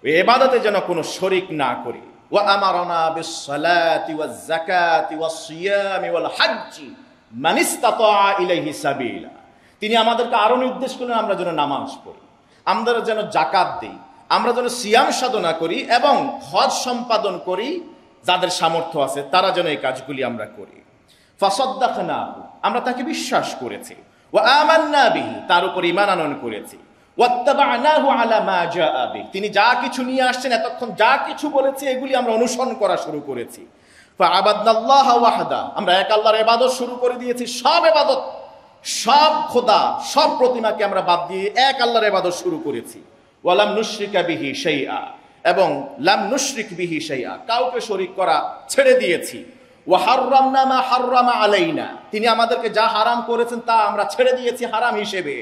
ওই ইবাদতে যেন কোনো শরীক না করি। ওয়া আমারানা বিস সালাতি ওয়াজ যাকাতি ওয়াস সিয়ামি ওয়াল হজ্জি মান ইসতাতা ইলাইহি সাবিলা, তিনি আমাদেরকে আরো নির্দেশ করলেন আমরা যেন নামাজ পড়ি, আমরা যেন যাকাত দেই, আমরা যেন সিয়াম সাধনা করি এবং হজ সম্পাদন করি, যাদের সামর্থ্য আছে তারা যেন এই কাজগুলি আমরা করি। ফাসাদদাকনাহু, আমরা তাকে বিশ্বাস করেছি। ওয়া আমান্না বিহি, তার উপর ঈমান আনয়ন করেছি। ওয়াত্তাবা'নাহু আলা মা জাআ বিহি, তিনি যা কিছু নিয়ে আসছেন, এতক্ষণ যা কিছু বলেছে এগুলি আমরা অনুসরণ করা শুরু করেছি। ফাআবাদনাল্লাহ ওয়াহদা, আমরা এক আল্লাহর ইবাদত শুরু করে দিয়েছি। সব ইবাদত, সব খোদা, সব প্রতিমাকে আমরা বাদ দিয়ে এক আল্লাহর ইবাদত শুরু করেছি। ওয়া লাম নুশরিকা বিহি শাইআ, এবং লাম নুশরিক বিহি শাইআ, কাউকে শরীক করা ছেড়ে দিয়েছি। ওয়া হাররামনা মা হাররামা আলাইনা, তিনি আমাদেরকে যা হারাম করেছেন তা আমরা ছেড়ে দিয়েছি হারাম হিসেবে।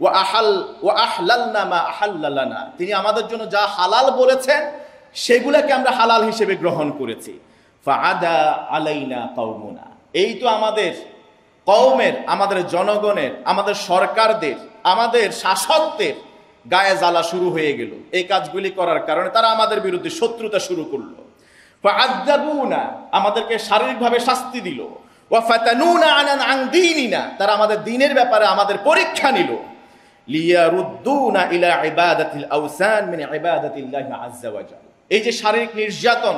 ওয়া আহলালনা মা আহাল্লা লানা, তিনি আমাদের জন্য যা হালাল বলেছেন সেগুলোকে আমরা হালাল হিসেবে গ্রহণ করেছি। ফাআদা আলাইনা কওমুনা, এই তো আমাদের কওমের, আমাদের জনগণের, আমাদের সরকারদের, আমাদের শাসকদের গায়ে জ্বালা শুরু হয়ে গেল। এই কাজগুলি করার কারণে তারা আমাদের বিরুদ্ধে শত্রুতা শুরু করলো। ফাআযাবুনা, আমাদেরকে শারীরিকভাবে শাস্তি দিল। ওয়া ফাতানুনা আন দীনিনা, তারা আমাদের দ্বীনের ব্যাপারে আমাদের পরীক্ষা নিল। লিয়ারুদ্দুনা ইলা ইবাদাতিল আওসান মিন ইবাদাতিল্লাহি আযজা ওয়া জাল, এই যে শারীরিক নির্যাতন,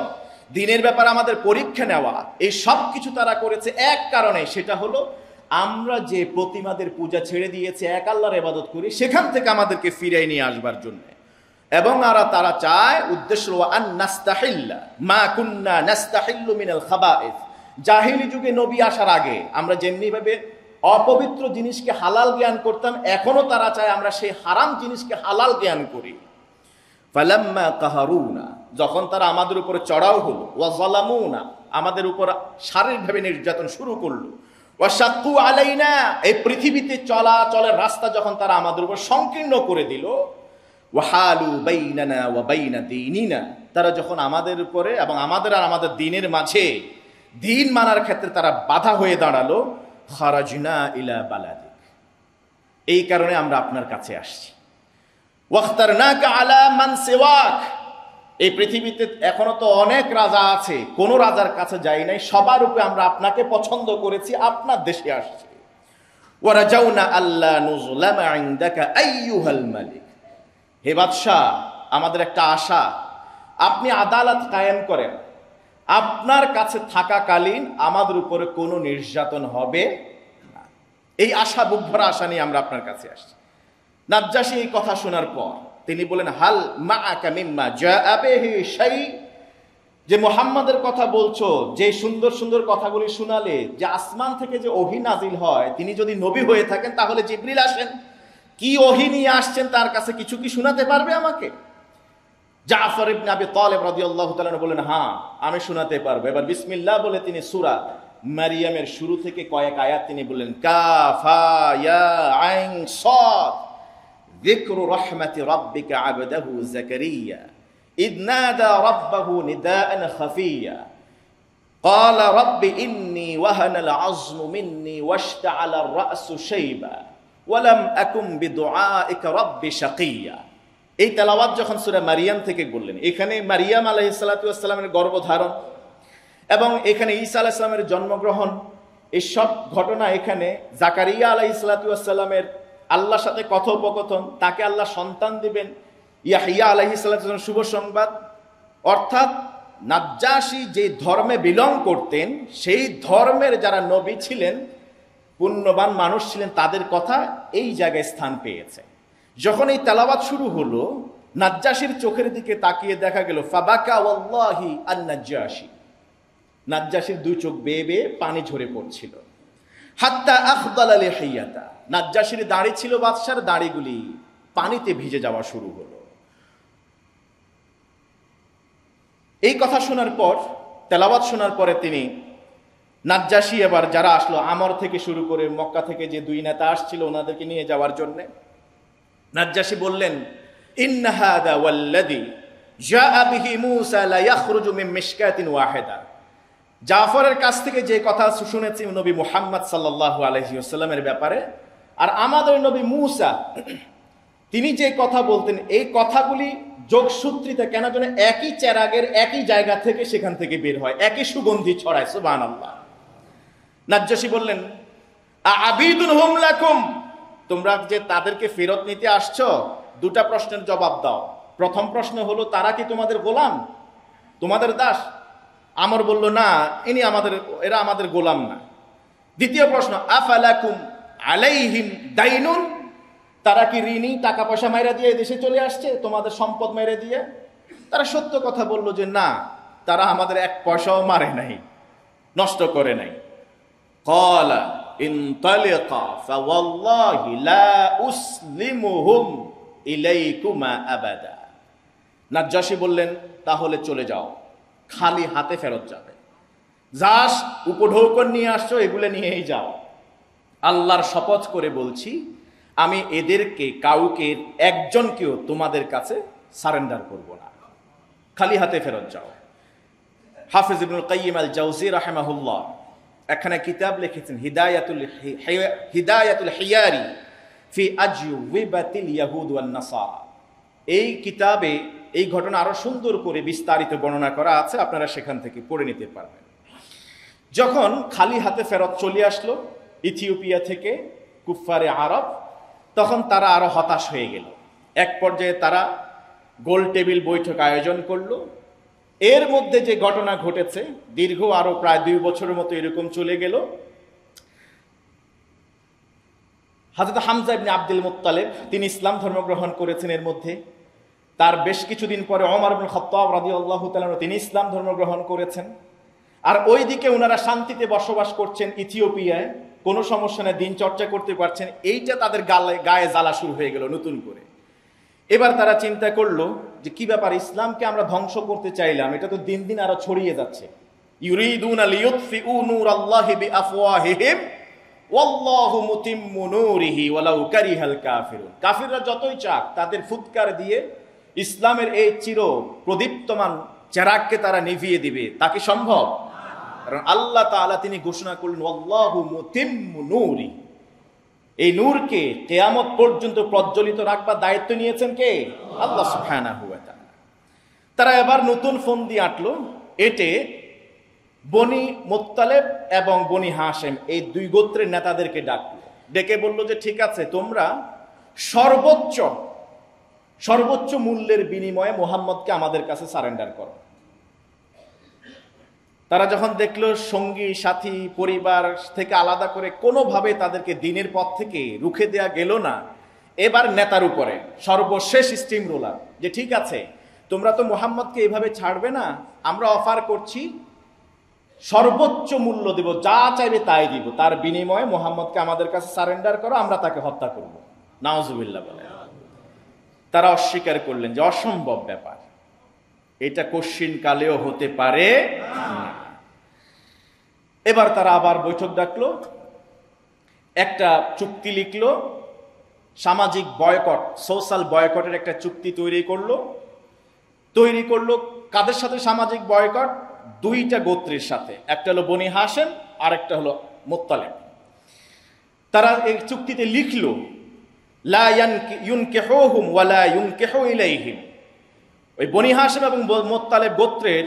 দিনের ব্যাপারে আমাদের পরীক্ষা নেওয়া, এই সব কিছু তারা করেছে এক কারণে, সেটা হলো আমরা যে প্রতিমাদের পূজা ছেড়ে দিয়েছে, এক আল্লাহর ইবাদত করি, সেখান থেকে আমাদেরকে ফিরিয়ে নিয়ে আসবার জন্য। এবং তারা চায়, উদ্দেশ্য আন নাস্তাহিল্লা মা কুন্না নাস্তাহিল্লু মিনাল খাবাইস। জাহিলি যুগে নবী আসার আগে আমরা যেমনি ভাবে অপবিত্র জিনিসকে হালাল জ্ঞান করতাম, এখনো তারা চায় আমরা সেই হারাম জিনিসকে হালাল জ্ঞান করি। ফালাম্মা কাহারুনা, যখন তারা আমাদের উপরে চড়াও হলো, ওয়া যালামুনা, আমাদের উপর শারীরিকভাবে নির্যাতন শুরু করলো, ওয়া শাক্কু আলাইনা, এই পৃথিবীতে চলাচলের রাস্তা যখন তারা আমাদের উপর সংকীর্ণ করে দিল, ওয়া হালু বাইনানা ওয়া বাইনা দীনিনা, তারা যখন আমাদের উপরে এবং আমাদের আর আমাদের দ্বীনের মাঝে দিন মানার ক্ষেত্রে তারা বাধা হয়ে দাঁড়ালো, খারাজনা ইলা বালাদিক, এই কারণে আমরা আপনার কাছে আসছি। ওয়াখতারনাকা আলা মান সিওয়াক, এই পৃথিবীতে এখনো তো অনেক রাজা আছে, কোন রাজার কাছে যাই নাই, সবার উপরে আমরা আপনাকে পছন্দ করেছি, আপনার দেশে আসছি। ওয়ারাজাউনা আল্লা নুজলামা ইনদাকা আইয়ুহাল মালিক, হে বাদশাহ, আমাদের একটা আশা, আপনি আদালত কায়েম করেন, আপনার কাছে থাকাকালীন আমাদের উপরে কোনো নির্যাতন হবে না। এই আশা, বুক ভরা আশা নিয়ে আমরা আপনার কাছে আসছি। নাজ্জাশী এই কথা শোনার পর তিনি বলেন, হাল মাআকা মিম্মা জাআ বিহি শাই, যে মুহাম্মাদের কথা বলছো, যে সুন্দর সুন্দর কথাগুলি শোনালে, যে আসমান থেকে যে ওহী নাজিল হয়, তিনি যদি নবী হয়ে থাকেন তাহলে জিবরিল আসেন, কি ওহী নিয়ে আসছেন তার কাছে কিছু কি শোনাতে পারবে আমাকে? জাফর ইবনে আবি তালিব রাদিয়াল্লাহু তাআলা বলেন, হ্যাঁ আমি শোনাতে পারবো। এবার বিসমিল্লাহ বলে তিনি সূরা মারিয়ামের শুরু থেকে কয়েক আয়াত তিনি বললেন, কাফ হা ইয়া আইন সাদ যিকরু রাহমাতি রাব্বিকা আবদাহু যাকারিয়া ইয নাদা রাব্বাহু নিদাআন খাফিয়া قال رب إني وهن العظم مني واشتعل الرأس شيبا ولم أكن بدعائك رب شقيا। এই তেলাওয়াত যখন সূরা মারিয়াম থেকে বললেন, এখানে মারিয়াম আলাইহিস সালাতু ওয়াস সালামের গর্ভধারণ এবং এখানে ঈসা আলাইহিস সালামের জন্মগ্রহণ, এই সব ঘটনা, এখানে জাকারিয়া আলাইহিস সালাতু ওয়াস সালামের আল্লাহর সাথে কথোপকথন, তাকে আল্লাহ সন্তান দিবেন, ইয়াহইয়া আলাইহিস সালাতু ওয়াস সালামের শুভ সংবাদ, অর্থাৎ নাজ্জাশী যে ধর্মে বিলং করতেন, সেই ধর্মের যারা নবী ছিলেন, পুণ্যবান মানুষ ছিলেন, তাদের কথা এই জায়গায় স্থান পেয়েছে। যখন এই তেলাওয়াত শুরু হলো, নাজ্জাশীর চোখের দিকে তাকিয়ে দেখা গেল, ফাবাকা ওয়াল্লাহি আন নাজ্জাশী, নাজ্জাশীর দুই চোখ বেয়ে বেয়ে পানি ঝরে পড়ছিল। হাত্তা আখদালা লিহিয়াতা, নাজ্জাশীর দাড়ি ছিল, বাদশার দাড়িগুলি পানিতে ভিজে যাওয়া শুরু হলো। এই কথা শোনার পর, তেলাওয়াত শোনার পরে তিনি নাজ্জাশী এবার যারা আসলো, আমর থেকে শুরু করে মক্কা থেকে যে দুই নেতা আসছিল ওনাদেরকে নিয়ে যাওয়ার জন্য, নাজ্জাশী বললেন, ইন্না হাদা ওয়াল্লাযী জাআ বিহি মূসা লা ইয়াখরুজু মিন মিশকাতিন ওয়াহিদা, জাফরের কাছ থেকে যে কথা শুনেছি নবী মুহাম্মদ সাল্লাল্লাহু আলাইহি ওয়াসাল্লামের ব্যাপারে, আর আমাদের নবী মূসা তিনি যে কথা বলতেন, এই কথাগুলি যোগসূত্রিতা কেন যেন একই চেরাগের একই জায়গা থেকে সেখান থেকে বের হয়, একই সুগন্ধি ছড়ায়, সুবহানাল্লাহ। নাজ্জাশী বললেন, আবিদুন হুম লাকুম, তোমরা যে তাদেরকে ফেরত নিতে আসছো, দুটা প্রশ্নের জবাব দাও। প্রথম প্রশ্ন হলো, তারা কি তোমাদের গোলাম, তোমাদের দাস? আমর বলল, না, এরা আমাদের গোলাম না। দ্বিতীয় প্রশ্ন, আফালাকুম আলাইহিম দাইনুন, তারা কি ঋণী, টাকা পয়সা মাইরা দিয়ে দেশে চলে আসছে, তোমাদের সম্পদ মাইরা দিয়ে? তারা সত্য কথা বলল যে না, তারা আমাদের এক পয়সাও মারে নাই, নষ্ট করে নাই। ক্বালা ইনতালিকা ফাওয়াল্লাহি লা উসলিমুহুম ইলাইকুমা আবাদা, নাজ্জাশী বললেন, তাহলে চলে যাও, খালি হাতে ফেরত যাবে, যাস উপঢৌকন নিয়ে আসছো এগুলো নিয়েই যাও। আল্লাহর শপথ করে বলছি, আমি এদেরকে কাউকে একজনকেও তোমাদের কাছে সারেন্ডার করব না, খালি হাতে ফেরত যাও। হাফিজ ইবনুল কাইয়িম আল জাওজি রাহিমাহুল্লাহ এখানে কিতাব লিখেছেন, হিদায়াতুল হিয়ারি ফি আজওয়িবাতিল ইয়াহুদ ওয়ান নাসারা। এই কিতাবে এই ঘটনা আরো সুন্দর করে বিস্তারিত বর্ণনা করা আছে, আপনারা সেখান থেকে পড়ে নিতে পারবেন। যখন খালি হাতে ফেরত চলে আসলো ইথিওপিয়া থেকে কুফারে আরব, তখন তারা আরো হতাশ হয়ে গেল। এক পর্যায়ে তারা গোল টেবিল বৈঠক আয়োজন করলো এর মধ্যে যে ঘটনা ঘটেছে, দীর্ঘ আরো প্রায় 2 বছরের মতো এরকম চলে গেল। হযরত হামজা ইবনে আব্দুল মুত্তালিব তিনি ইসলাম ধর্ম গ্রহণ করেছেন। এর মধ্যে তার বেশ কিছুদিন পরে ওমর ইবনে খাত্তাব রাদিয়াল্লাহু তাআলা তিনি ইসলাম ধর্ম গ্রহণ করেছেন। আর ওইদিকে ওনারা শান্তিতে বসবাস করছেন ইথিওপিয়ায়, কোনো সমস্যা নেই, দিন চর্চা করতে পারছেন। এইটা তাদের গায়ে জ্বালা শুরু হয়ে গেল নতুন করে। এবার তারা চিন্তা করলো যে কি ব্যাপার, ইসলামকে আমরা ধ্বংস করতে চাইলাম, এটা তো দিন দিন আরো ছড়িয়ে যাচ্ছে। ইউরিদুনা লিইউতফিউ নূরাল্লাহি বিআফওয়াহিহিম ওয়াল্লাহু মুতিম্মু নূরিহি ওয়ালাউ কারিহাল কাফিরুন। কাফিররা যতই চাক তাদের ফুৎকার দিয়ে ইসলামের এই চির প্রদীপ্তমান চেরাগকে তারা নিভিয়ে দিবে, তা কি সম্ভব? কারণ আল্লাহ তাআলা তিনি ঘোষণা করলেন ওয়াল্লাহু মুতিম্মু নূরি, এই নূরকে কিয়ামত পর্যন্ত প্রজ্বলিত রাখবার দায়িত্ব নিয়েছেন কে? আল্লাহ সুবহানাহু ওয়া তাআলা। তারা এবার নতুন ফোন দিয়ে আটলো, এটে বনি মুত্তালিব এবং বনি হাশেম এই 2 গোত্রের নেতাদেরকে ডাকলো, ডেকে বলল যে ঠিক আছে, তোমরা সর্বোচ্চ মূল্যের বিনিময়ে মুহাম্মদকে আমাদের কাছে সারেন্ডার করো। তারা যখন দেখলো সঙ্গী সাথী পরিবার থেকে আলাদা করে কোনোভাবে তাদেরকে দিনের পথ থেকে রুখে দেয়া গেল না, এবার নেতার উপরে সর্বশেষ স্টিম রোলার যে ঠিক আছে, তোমরা তো মুহাম্মদকে এইভাবে ছাড়বে না, আমরা অফার করছি সর্বোচ্চ মূল্য দেব, যা চাইবে তাই দিব, তার বিনিময়ে মুহাম্মদকে আমাদের কাছে সারেন্ডার করো, আমরা তাকে হত্যা করব। নাউজুবিল্লাহ বলে। তারা অস্বীকার করলেন যে অসম্ভব ব্যাপার, এটা কশ্চিন কালেও হতে পারে না। এবার তারা আবার বৈঠক ডাকলো, একটা চুক্তি লিখলো, সামাজিক বয়কট, সোশ্যাল বয়কটের একটা চুক্তি তৈরি করলো। কাদের সাথে সামাজিক বয়কট? 2টা গোত্রের সাথে, একটা হলো বনি হাশেম আর একটা হলো মুত্তালিব। তারা এই চুক্তিতে লিখলো লা ইউনকিহুহুম ওয়ালা ইউনকিহু ইলাইহিম, ওই বনি হাশেম এবং মুত্তালিব গোত্রের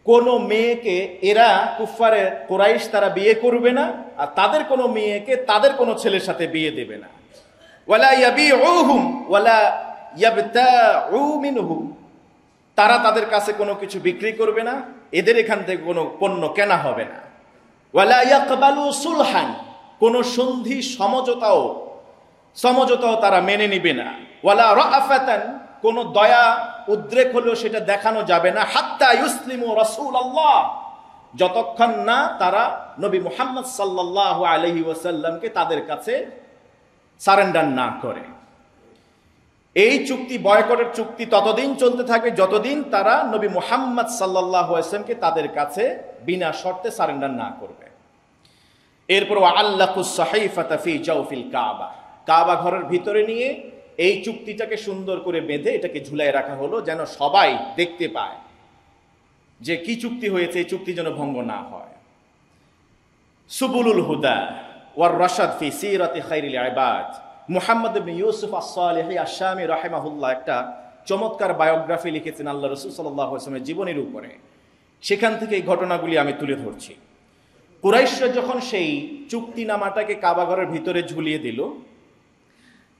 কোন মেয়েকে এরা কুফারে কুরাইশ তারা বিয়ে করবে না, আর তাদের কোন মেয়েকে তাদের কোন ছেলের সাথে বিয়ে দেবে না। ওয়ালা ইয়াবিউহুম ওয়ালা ইয়াবতাউ মিনহুম, তারা তাদের কাছে কোনো কিছু বিক্রি করবে না, এদের এখান থেকে কোনো পণ্য কেনা হবে না। ওয়ালা ইয়াকবালু সুলহান, কোনো সন্ধি সমঝোতাও তারা মেনে নিবে না। ওয়ালা রাআফাতান, কোনো দয়া উদ্রেক হলেও সেটা দেখানো যাবে না। হাত্তা ইউসলিমু রাসূলুল্লাহ, যতক্ষণ না তারা নবী মুহাম্মদ সাল্লাল্লাহু আলাইহি ওয়াসাল্লামকে তাদের কাছে সারেন্ডার না করে। এই চুক্তি, বয়কটের চুক্তি ততদিন চলতে থাকবে যতদিন তারা নবী মুহাম্মদ সাল্লাল্লাহু আলাইহি ওয়াসাল্লামকে তাদের কাছে বিনা শর্তে সারেন্ডার না করবে। এরপর আল্লাকুস সাহিফাতা ফি জাওফিল কাবা, কাবা ঘরের ভিতরে নিয়ে এই চুক্তিটাকে সুন্দর করে বেঁধে এটাকে ঝুলাই রাখা হলো, যেন সবাই দেখতে পায় যে কি চুক্তি হয়েছে, এই চুক্তি যেন ভঙ্গ না হয়। সুবুলুল হুদা ওয়ার রাশাদ ফি সিরাতি খায়রিল ইবাদ, মুহাম্মদ ইবনে ইউসুফ আস-সালিহি আশ-শামি রাহিমাহুল্লাহ একটা চমৎকার বায়োগ্রাফি লিখেছেন আল্লাহ রাসূল সাল্লাল্লাহু আলাইহি ওয়াসাল্লামের জীবনের উপরে। সেখান থেকে এই ঘটনাগুলি আমি তুলে ধরছি। কুরাইশরা যখন সেই চুক্তিনামাটাকে কাবা ঘরের ভিতরে ঝুলিয়ে দিল,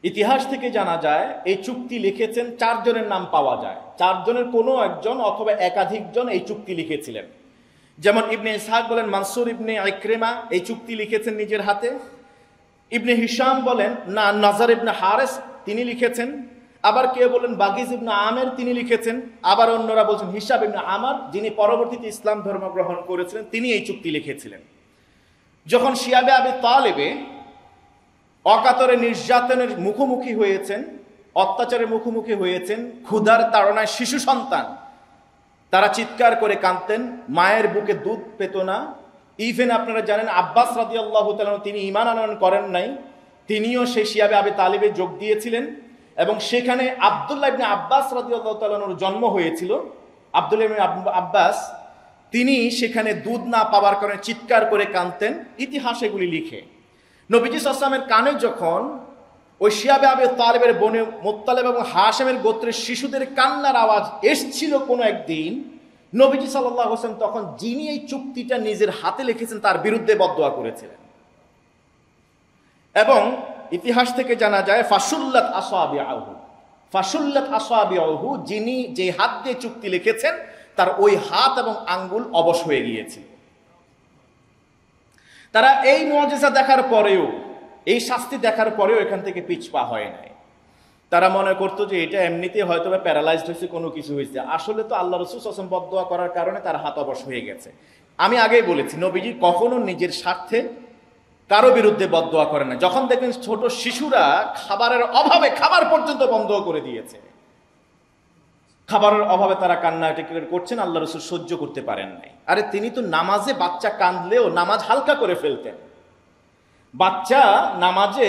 ইতিহাস থেকে জানা যায় এই চুক্তি লিখেছেন 4 জনের নাম পাওয়া যায়। 4 জনের কোনো একজন অথবা একাধিকজন এই চুক্তি লিখেছিলেন। যেমন ইবনে ইসহাক বলেন মানসুর ইবনে ইকরিমা এই চুক্তি লিখেছেন নিজের হাতে। ইবনে হিশাম বলেন না নাজার ইবনে হারেস তিনি লিখেছেন। আবার কেউ বলেন বাগিজ ইবনে আমের তিনি লিখেছেন। আবার অন্যরা বলছেন হিসাব ইবনে আমার, যিনি পরবর্তীতে ইসলাম ধর্ম গ্রহণ করেছিলেন, তিনি এই চুক্তি লিখেছিলেন। যখন শিয়াবে আবি তালেবে অকাতরে নির্যাতনের মুখোমুখি হয়েছেন, অত্যাচারের মুখোমুখি হয়েছেন, ক্ষুধার তাড়নায় শিশু সন্তান, তারা চিৎকার করে কাঁদতেন, মায়ের বুকে দুধ পেত না। ইভেন আপনারা জানেন আব্বাস রাদিয়াল্লাহু তাআলা তিনি ঈমান আনয়ন করেন নাই, তিনিও সেই শিয়াবে আবি তালেবে যোগ দিয়েছিলেন এবং সেখানে আব্দুল্লাহ ইবনে আব্বাস রাদিয়াল্লাহু তাআলার জন্ম হয়েছিল। আব্দুল্লাহ ইবনে আব্বাস তিনি সেখানে দুধ না পাওয়ার কারণে চিৎকার করে কাঁদতেন, ইতিহাস এগুলি লিখে। নবীজি সাল্লাল্লাহু আলাইহি ওয়াসাল্লামের কানে যখন ওই শিয়াবে আবি তালেবের বনে মুত্তালিব এবং হাশেমের গোত্রের শিশুদের কান্নার আওয়াজ এসছিল কোনো একদিন, নবীজি সাল্লাল্লাহু আলাইহি ওয়াসাল্লাম তখন যিনি এই চুক্তিটা নিজের হাতে লিখেছেন তার বিরুদ্ধে বদদোয়া করেছিলেন। এবং ইতিহাস থেকে জানা যায় ফাসুল্লাত আসাবিআহু, যিনি যে হাত দিয়ে চুক্তি লিখেছেন তার ওই হাত এবং আঙ্গুল অবশ হয়ে গিয়েছিল। তারা এই মুআজিজা দেখার পরেও, এই শাস্তি দেখার পরেও এখান থেকে পিছপা হয় নাই। তারা মনে করতো যে এটা এমনিতেই হয়তো বা প্যারালাইজড হয়েছে, কোনো কিছু হয়েছে। আসলে তো আল্লাহ রাসূল সাল্লাল্লাহু আলাইহি ওয়াসাল্লাম বদদোয়া করার কারণে তার হাত অবশ হয়ে গেছে। আমি আগেই বলেছি, নবীজি কখনো নিজের স্বার্থে কারো বিরুদ্ধে বদদোয়া করে না। যখন দেখবেন ছোট শিশুরা খাবারের অভাবে খাবার পর্যন্ত বন্ধ করে দিয়েছে, খাবারের অভাবে তারা কান্নাকাটি করছেন, আল্লাহ রাসূল সহ্য করতে পারেন নাই। আরে তিনি তো নামাজে বাচ্চা কাঁদলেও নামাজ হালকা করে ফেলতেন। বাচ্চা নামাজে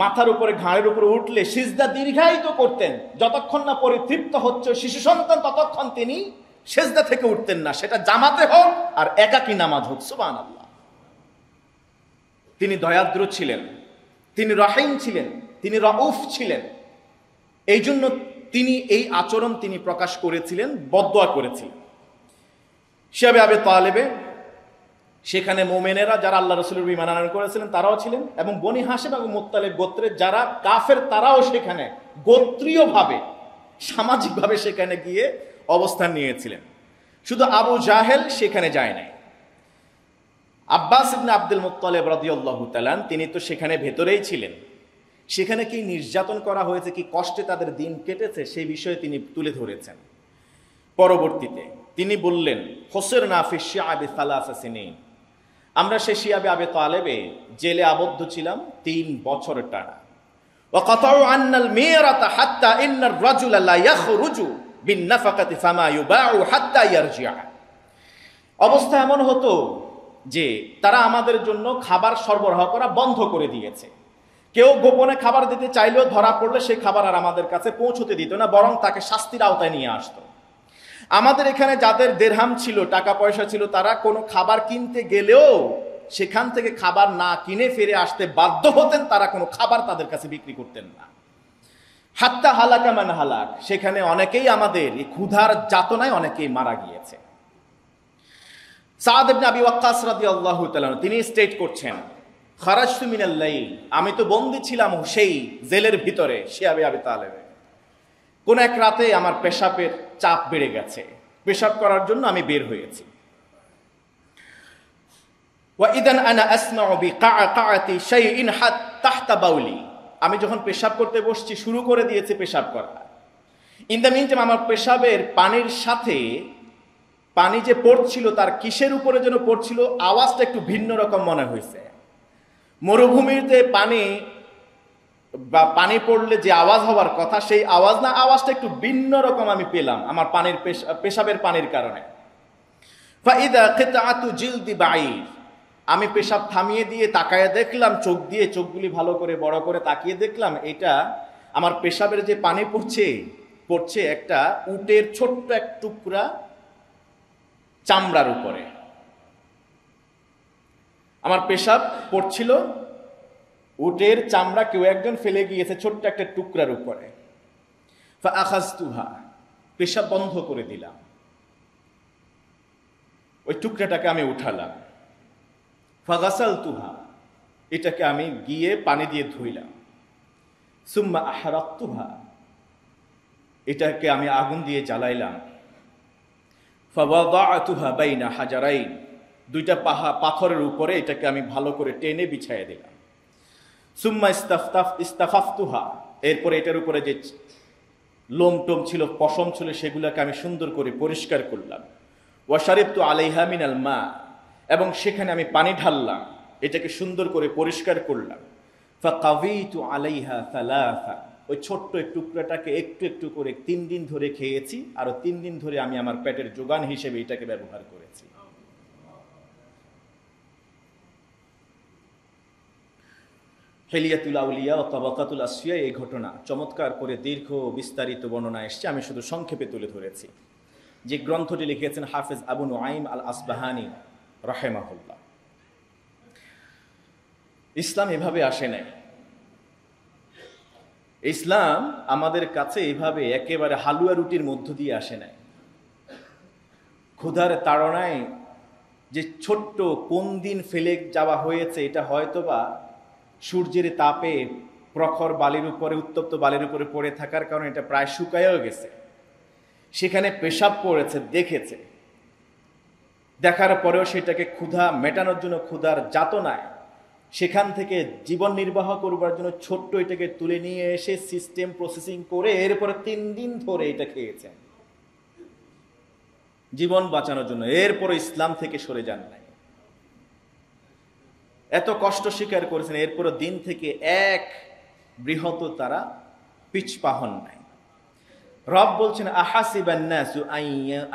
মাথার উপরে ঘাড়ের উপরে উঠলে সিজদা দীর্ঘায়িত করতেন। যতক্ষণ না পরিতৃপ্ত হচ্ছে শিশু সন্তান, ততক্ষণ তিনি সিজদা থেকে উঠতেন না, সেটা জামাতে হোক আর একাকী নামাজ হোক। সুবহানাল্লাহ। তিনি দয়াদ্র ছিলেন, তিনি রহিম ছিলেন, তিনি রউফ ছিলেন। এই জন্য তিনি এই আচরণ তিনি প্রকাশ করেছিলেন, বদদোয়া করেছিলেন। শিয়াবে আবি তালেবে, সেখানে মোমেনেরা যারা আল্লাহ রাসূলের ঈমান আনয়ন করেছিলেন তারাও ছিলেন, এবং বনি হাশিম এবং মুত্তালিব গোত্রের যারা কাফের তারাও সেখানে গোত্রীয়ভাবে, সামাজিকভাবে সেখানে গিয়ে অবস্থান নিয়েছিলেন। শুধু আবু জাহেল সেখানে যায় নাই। আব্বাস ইবনে আব্দুল মুত্তালিব রাদিয়াল্লাহু তাআলা তিনি তো সেখানে ভেতরেই ছিলেন। সেখানে কি নির্যাতন করা হয়েছে, কি কষ্টে তাদের দিন কেটেছে, সেই বিষয়ে তিনি তুলে ধরেছেন। পরবর্তীতে তিনি বললেন, হুসরনা ফি শিআবি সালাসা সিনিন, আমরা সে শিয়াবে আবি তালেবে জেলে আবদ্ধ ছিলাম 3 বছর টানা। ওয়া কাতাউ আন্নাল মিরাতা হাত্তা ইন্নার রাজুলা লা ইয়াখরুজু বিন নাফাকাতি ফামা ইউবাউ হাত্তা ইয়ারজিআ। অবস্থা এমন হতো যে তারা আমাদের জন্য খাবার সরবরাহ করা বন্ধ করে দিয়েছে। কেউ গোপনে খাবার দিতে চাইলেও ধরা পড়লে সেই খাবার আর আমাদের কাছে পৌঁছতে দিত না, বরং তাকে শাস্তির আওতায় নিয়ে আসতো। আমাদের এখানে যাদের দেরহাম ছিল, টাকা পয়সা ছিল, তারা কোনো খাবার কিনতে গেলেও সেখান থেকে খাবার না কিনে ফিরে আসতে বাধ্য হতেন, তারা কোনো খাবার তাদের কাছে বিক্রি করতেন না। হাত্তা হালাকা মান হালাক, সেখানে অনেকেই আমাদের এই ক্ষুধার যাতনায় অনেকেই মারা গিয়েছে। সাদ ইবনে আবি ওয়াক্কাস রাদিয়াল্লাহু তাআলা তিনি স্টেট করছেন, খারাজতু মিনাল লাইল, আমি তো বন্দী ছিলাম সেই জেলের ভিতরে শিয়াবে আবি তালেবে। কোন এক রাতে আমার পেশাবের চাপ বেড়ে গেছে, পেশাব করার জন্য আমি বের হয়েছি। ওয়া ইদান আনা আসমাউ বিকাআতি শাইইন তাহতা বাউলি, আমি যখন পেশাব করতে বসছি শুরু করে দিয়েছে পেশাব করা। ইন দ্য মিনটাইম আমার পেশাবের পানির সাথে পানি যে পড়ছিল তার কিসের উপরে যেন পড়ছিল, আওয়াজটা একটু ভিন্ন রকম মনে হয়েছে। মরুভূমিতে পানি বা পানি পড়লে যে আওয়াজ হওয়ার কথা সেই আওয়াজ না, আওয়াজটা একটু ভিন্ন রকম আমি পেলাম আমার পানির পেশাবের পানির কারণে। ফাইদা কিতাআতু জিলদি বাঈর, আমি পেশাব থামিয়ে দিয়ে তাকায় দেখলাম, চোখ দিয়ে চোখগুলি ভালো করে বড় করে তাকিয়ে দেখলাম, এটা আমার পেশাবের যে পানি পড়ছে একটা উটের ছোট্ট এক টুকরা চামড়ার উপরে। আমার পেশাব পড়ছিল উটের চামড়া কেউ একজন ফেলে গিয়েছে ছোট্ট একটা টুকরার উপরে। ফাআখাযতুহা, পেশাব বন্ধ করে দিলাম, ওই টুকরাটাকে আমি উঠালাম। ফাগাসালতুহা, এটাকে আমি গিয়ে পানি দিয়ে ধুইলাম। সুম্মা আহরাকতুহা, এটাকে আমি আগুন দিয়ে জ্বালাইলাম। ফাওয়াদাতুহা বাইনা হাজারাইন, 2টা পাথরের উপরে এটাকে আমি ভালো করে টেনে বিছাইয়ে দিলাম। সুম্মা ইস্তাফাফতুহা, এরপরে এটার উপরে যে লোম টোম ছিল, পশম ছিল, সেগুলোকে আমি সুন্দর করে পরিষ্কার করলাম। ওয়া শারিবতু আলাইহা মিনাল মা, এবং সেখানে আমি পানি ঢাললাম, এটাকে সুন্দর করে পরিষ্কার করলাম। ফাকাবিতু আলাইহা সালাসা, ওই ছোট্ট টুকরাটাকে একটু একটু করে 3 দিন ধরে খেয়েছি, আর 3 দিন ধরে আমি আমার পেটের যোগান হিসেবে এটাকে ব্যবহার করেছি। হিলিয়াতুল আউলিয়া ও তাবাকাতুল আসফিয়া, এই ঘটনা চমৎকার করে দীর্ঘ বিস্তারিত বর্ণনা এসছে, আমি শুধু সংক্ষেপে তুলে ধরেছি। যে গ্রন্থটি লিখেছেন হাফেজ আবু নুআইম আল আসবাহানি রাহিমাহুল্লাহ। ইসলাম এভাবে আসে নাই। ইসলাম আমাদের কাছে এভাবে একেবারে হালুয়া রুটির মধ্য দিয়ে আসে নাই। ক্ষুধার তাড়নায় যে ছোট্ট কোন দিন ফেলে যাওয়া হয়েছে, এটা হয়তোবা সূর্যের তাপে প্রখর বালির উপরে, উত্তপ্ত বালির উপরে পড়ে থাকার কারণে এটা প্রায় শুকায়ও গেছে। সেখানে পেশাব পড়েছে, দেখেছে, দেখার পরেও সেটাকে ক্ষুধা মেটানোর জন্য ক্ষুধার যাতনায় সেখান থেকে জীবন নির্বাহ করবার জন্য ছোট্ট এটাকে তুলে নিয়ে এসে সিস্টেম প্রসেসিং করে এরপরে 3 দিন ধরে এটা খেয়েছেন জীবন বাঁচানোর জন্য, এরপরে ইসলাম থেকে সরে যান নাই। এত কষ্ট স্বীকার করেছেন, এরপরে দিন থেকে এক বৃহৎ তারা পিছপা হন নাই। রব বলছেন আহাসিবান নাসু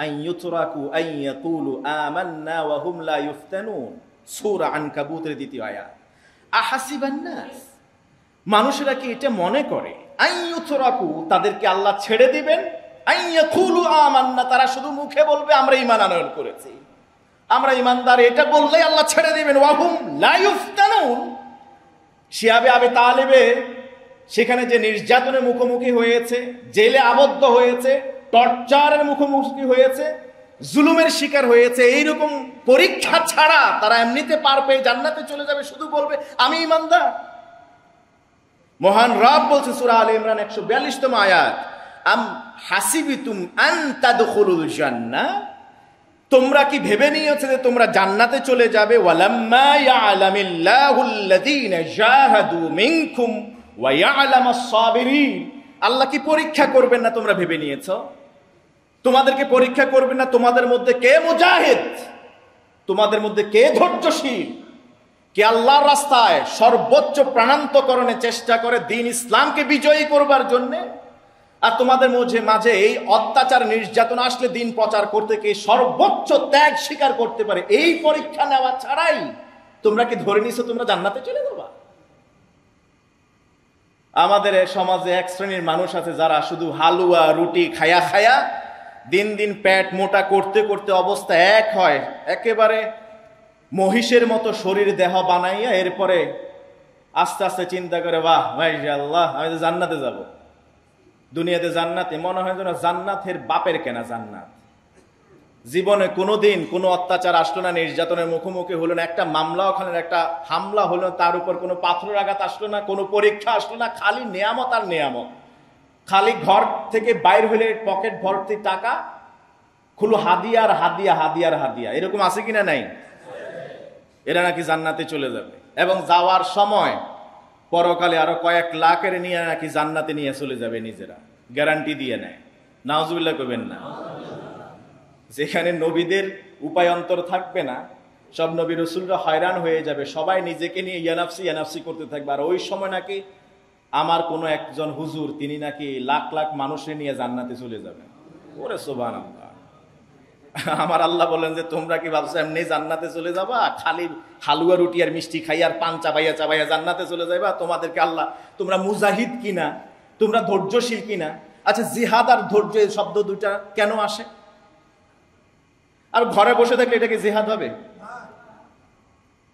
আন ইউতরাকু আন ইয়াকুলু আমান্না ওয়া হুম লা ইফতানুন, সূরা আনকাবুতের 2য় আয়াত। আহাসিবান নাস, মানুষেরা কি এটা মনে করে আন ইউতরাকু, তাদেরকে আল্লাহ ছেড়ে দিবেন, আন ইয়াকুলু আমান্না, তারা শুধু মুখে বলবে আমরা ঈমান আনয়ন করেছি, আমরা ঈমানদার, এটা বললেই আল্লাহ ছেড়ে দিবেন। ওয়া হুম লা ইফতানুন, শিয়াবে আবি তালেবে সেখানে যে নির্যাতনের মুখোমুখি হয়েছে, জেলে আবদ্ধ হয়েছে, টর্চারের মুখোমুখি হয়েছে, জুলুমের শিকার হয়েছে, এইরকম পরীক্ষা ছাড়া তারা এমনিতে পার পেয়ে জান্নাতে চলে যাবে, শুধু বলবে আমি ঈমানদার। মহান রব বলছে সূরা আলে ইমরান 142তম আয়াত, আম হাসিবিতুম আন তাদখুলুল জান্নাহ, তোমরা কি ভেবে নিয়েছো যে তোমরা জান্নাতে চলে যাবে? ওয়ালাম্মা ইয়ালামিল্লাহুল্লাযীনা জাহাদু মিনকুম ওয়া ইয়ালামাস সাবিরিন, আল্লাহ কি পরীক্ষা করবেন না তোমরা ভেবে নিয়েছো? তোমাদেরকে পরীক্ষা করবেন না তোমাদের মধ্যে কে মুজাহিদ, তোমাদের মধ্যে কে ধৈর্যশীল, কে আল্লাহর রাস্তায় সর্বোচ্চ প্রাণান্তকরণে চেষ্টা করে দিন ইসলামকে বিজয়ী করবার জন্য। আর তোমাদের মাঝে এই অত্যাচার নির্যাতন আসলে দিন প্রচার করতে কে সর্বোচ্চ ত্যাগ স্বীকার করতে পারে, এই পরীক্ষা নেওয়া ছাড়াই তোমরা কি ধরে নিছো তোমরা জান্নাতে চলে যাবা? আমাদের সমাজে এক শ্রেণীর মানুষ আছে যারা শুধু হালুয়া রুটি খায়া খায়া দিন দিন পেট মোটা করতে করতে অবস্থা এক হয়, একেবারে মহিষের মতো শরীর দেহ বানাইয়া এরপরে আস্তে আস্তে চিন্তা করে বাহ মাশাআল্লাহ আমি তো জান্নাতে যাব। দুনিয়াতে জান্নাতে মনে হয় যেন জান্নাতের বাপের কেনা জান্নাত। জীবনে কোনোদিন কোনো অত্যাচার আসলো না, নির্যাতনের মুখোমুখি হলো না, একটা মামলা ওখানে একটা হামলা হলো, তার উপর কোনো পাথরের আঘাত আসলো না, কোনো পরীক্ষা আসলো না, খালি নেয়ামত আর নেয়ামত। খালি ঘর থেকে বাইর হলে পকেট ভর্তি টাকা, খুলো হাদিয়া আর হাদিয়া, হাদিয়া আর হাদিয়া, এরকম আছে কিনা নাই? এরা নাকি জান্নাতে চলে যাবে এবং যাওয়ার সময় পরকালে আরো কয়েক লাখের নিয়ে নাকি জান্নাতে নিয়ে চলে যাবে, নিজেরা গ্যারান্টি দিয়ে নেয়। নাউজুবিল্লাহ কইবেন না। যেখানে নবীদের উপায়ন্তর থাকবে না, সব নবী রাসূলরা হয়রান হয়ে যাবে, সবাই নিজেকে নিয়ে ইয়ানাফসি ইয়ানাফসি করতে থাকবে। আর ওই সময় নাকি আমার কোনো একজন হুজুর তিনি নাকি লাখ লাখ মানুষের নিয়ে জান্নাতে চলে যাবেন। ওরে সুবহানাল্লাহ। আমার আল্লাহ বলেন যে তোমরা কি ভাবছো এমনি জান্নাতে চলে যাবা, খালি হালুয়া রুটি আর মিষ্টি খাই আর পান চাবাইয়া চাবাইয়া জান্নাতে চলে যাবা? তোমাদেরকে আল্লাহ, তোমরা মুজাহিদ কিনা, তোমরা ধৈর্যশীল কিনা? আচ্ছা, জিহাদ আর ধৈর্য এই শব্দ দুইটা কেন আসে? আর ঘরে বসে থাকলে এটা কি জিহাদ হবে?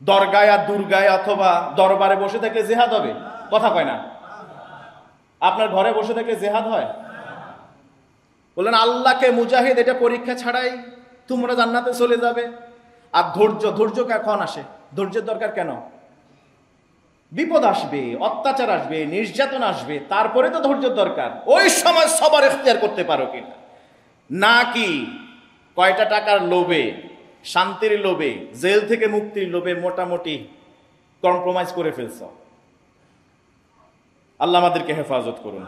দরগায় আর দুর্গায় অথবা দরবারে বসে থাকলে জিহাদ হবে? কথা কয় না। আপনার ঘরে বসে থাকলে জিহাদ হয়? বললেন আল্লাহকে মুজাহিদ, এটা পরীক্ষা ছাড়াই তোমরা জান্নাতে চলে যাবে। আর ধৈর্য, ধৈর্য কখন আসে? ধৈর্যের দরকার কেন? বিপদ আসবে, অত্যাচার আসবে, নির্যাতন আসবে, তারপরে তো ধৈর্যের দরকার। ওই সময় সবার ইখতিয়ার করতে পারো কিনা? নাকি কয়টা টাকার লোভে, শান্তির লোভে, জেল থেকে মুক্তির লোভে মোটামুটি কম্প্রোমাইজ করে ফেলছ? আল্লাহ আমাদেরকে হেফাজত করুন।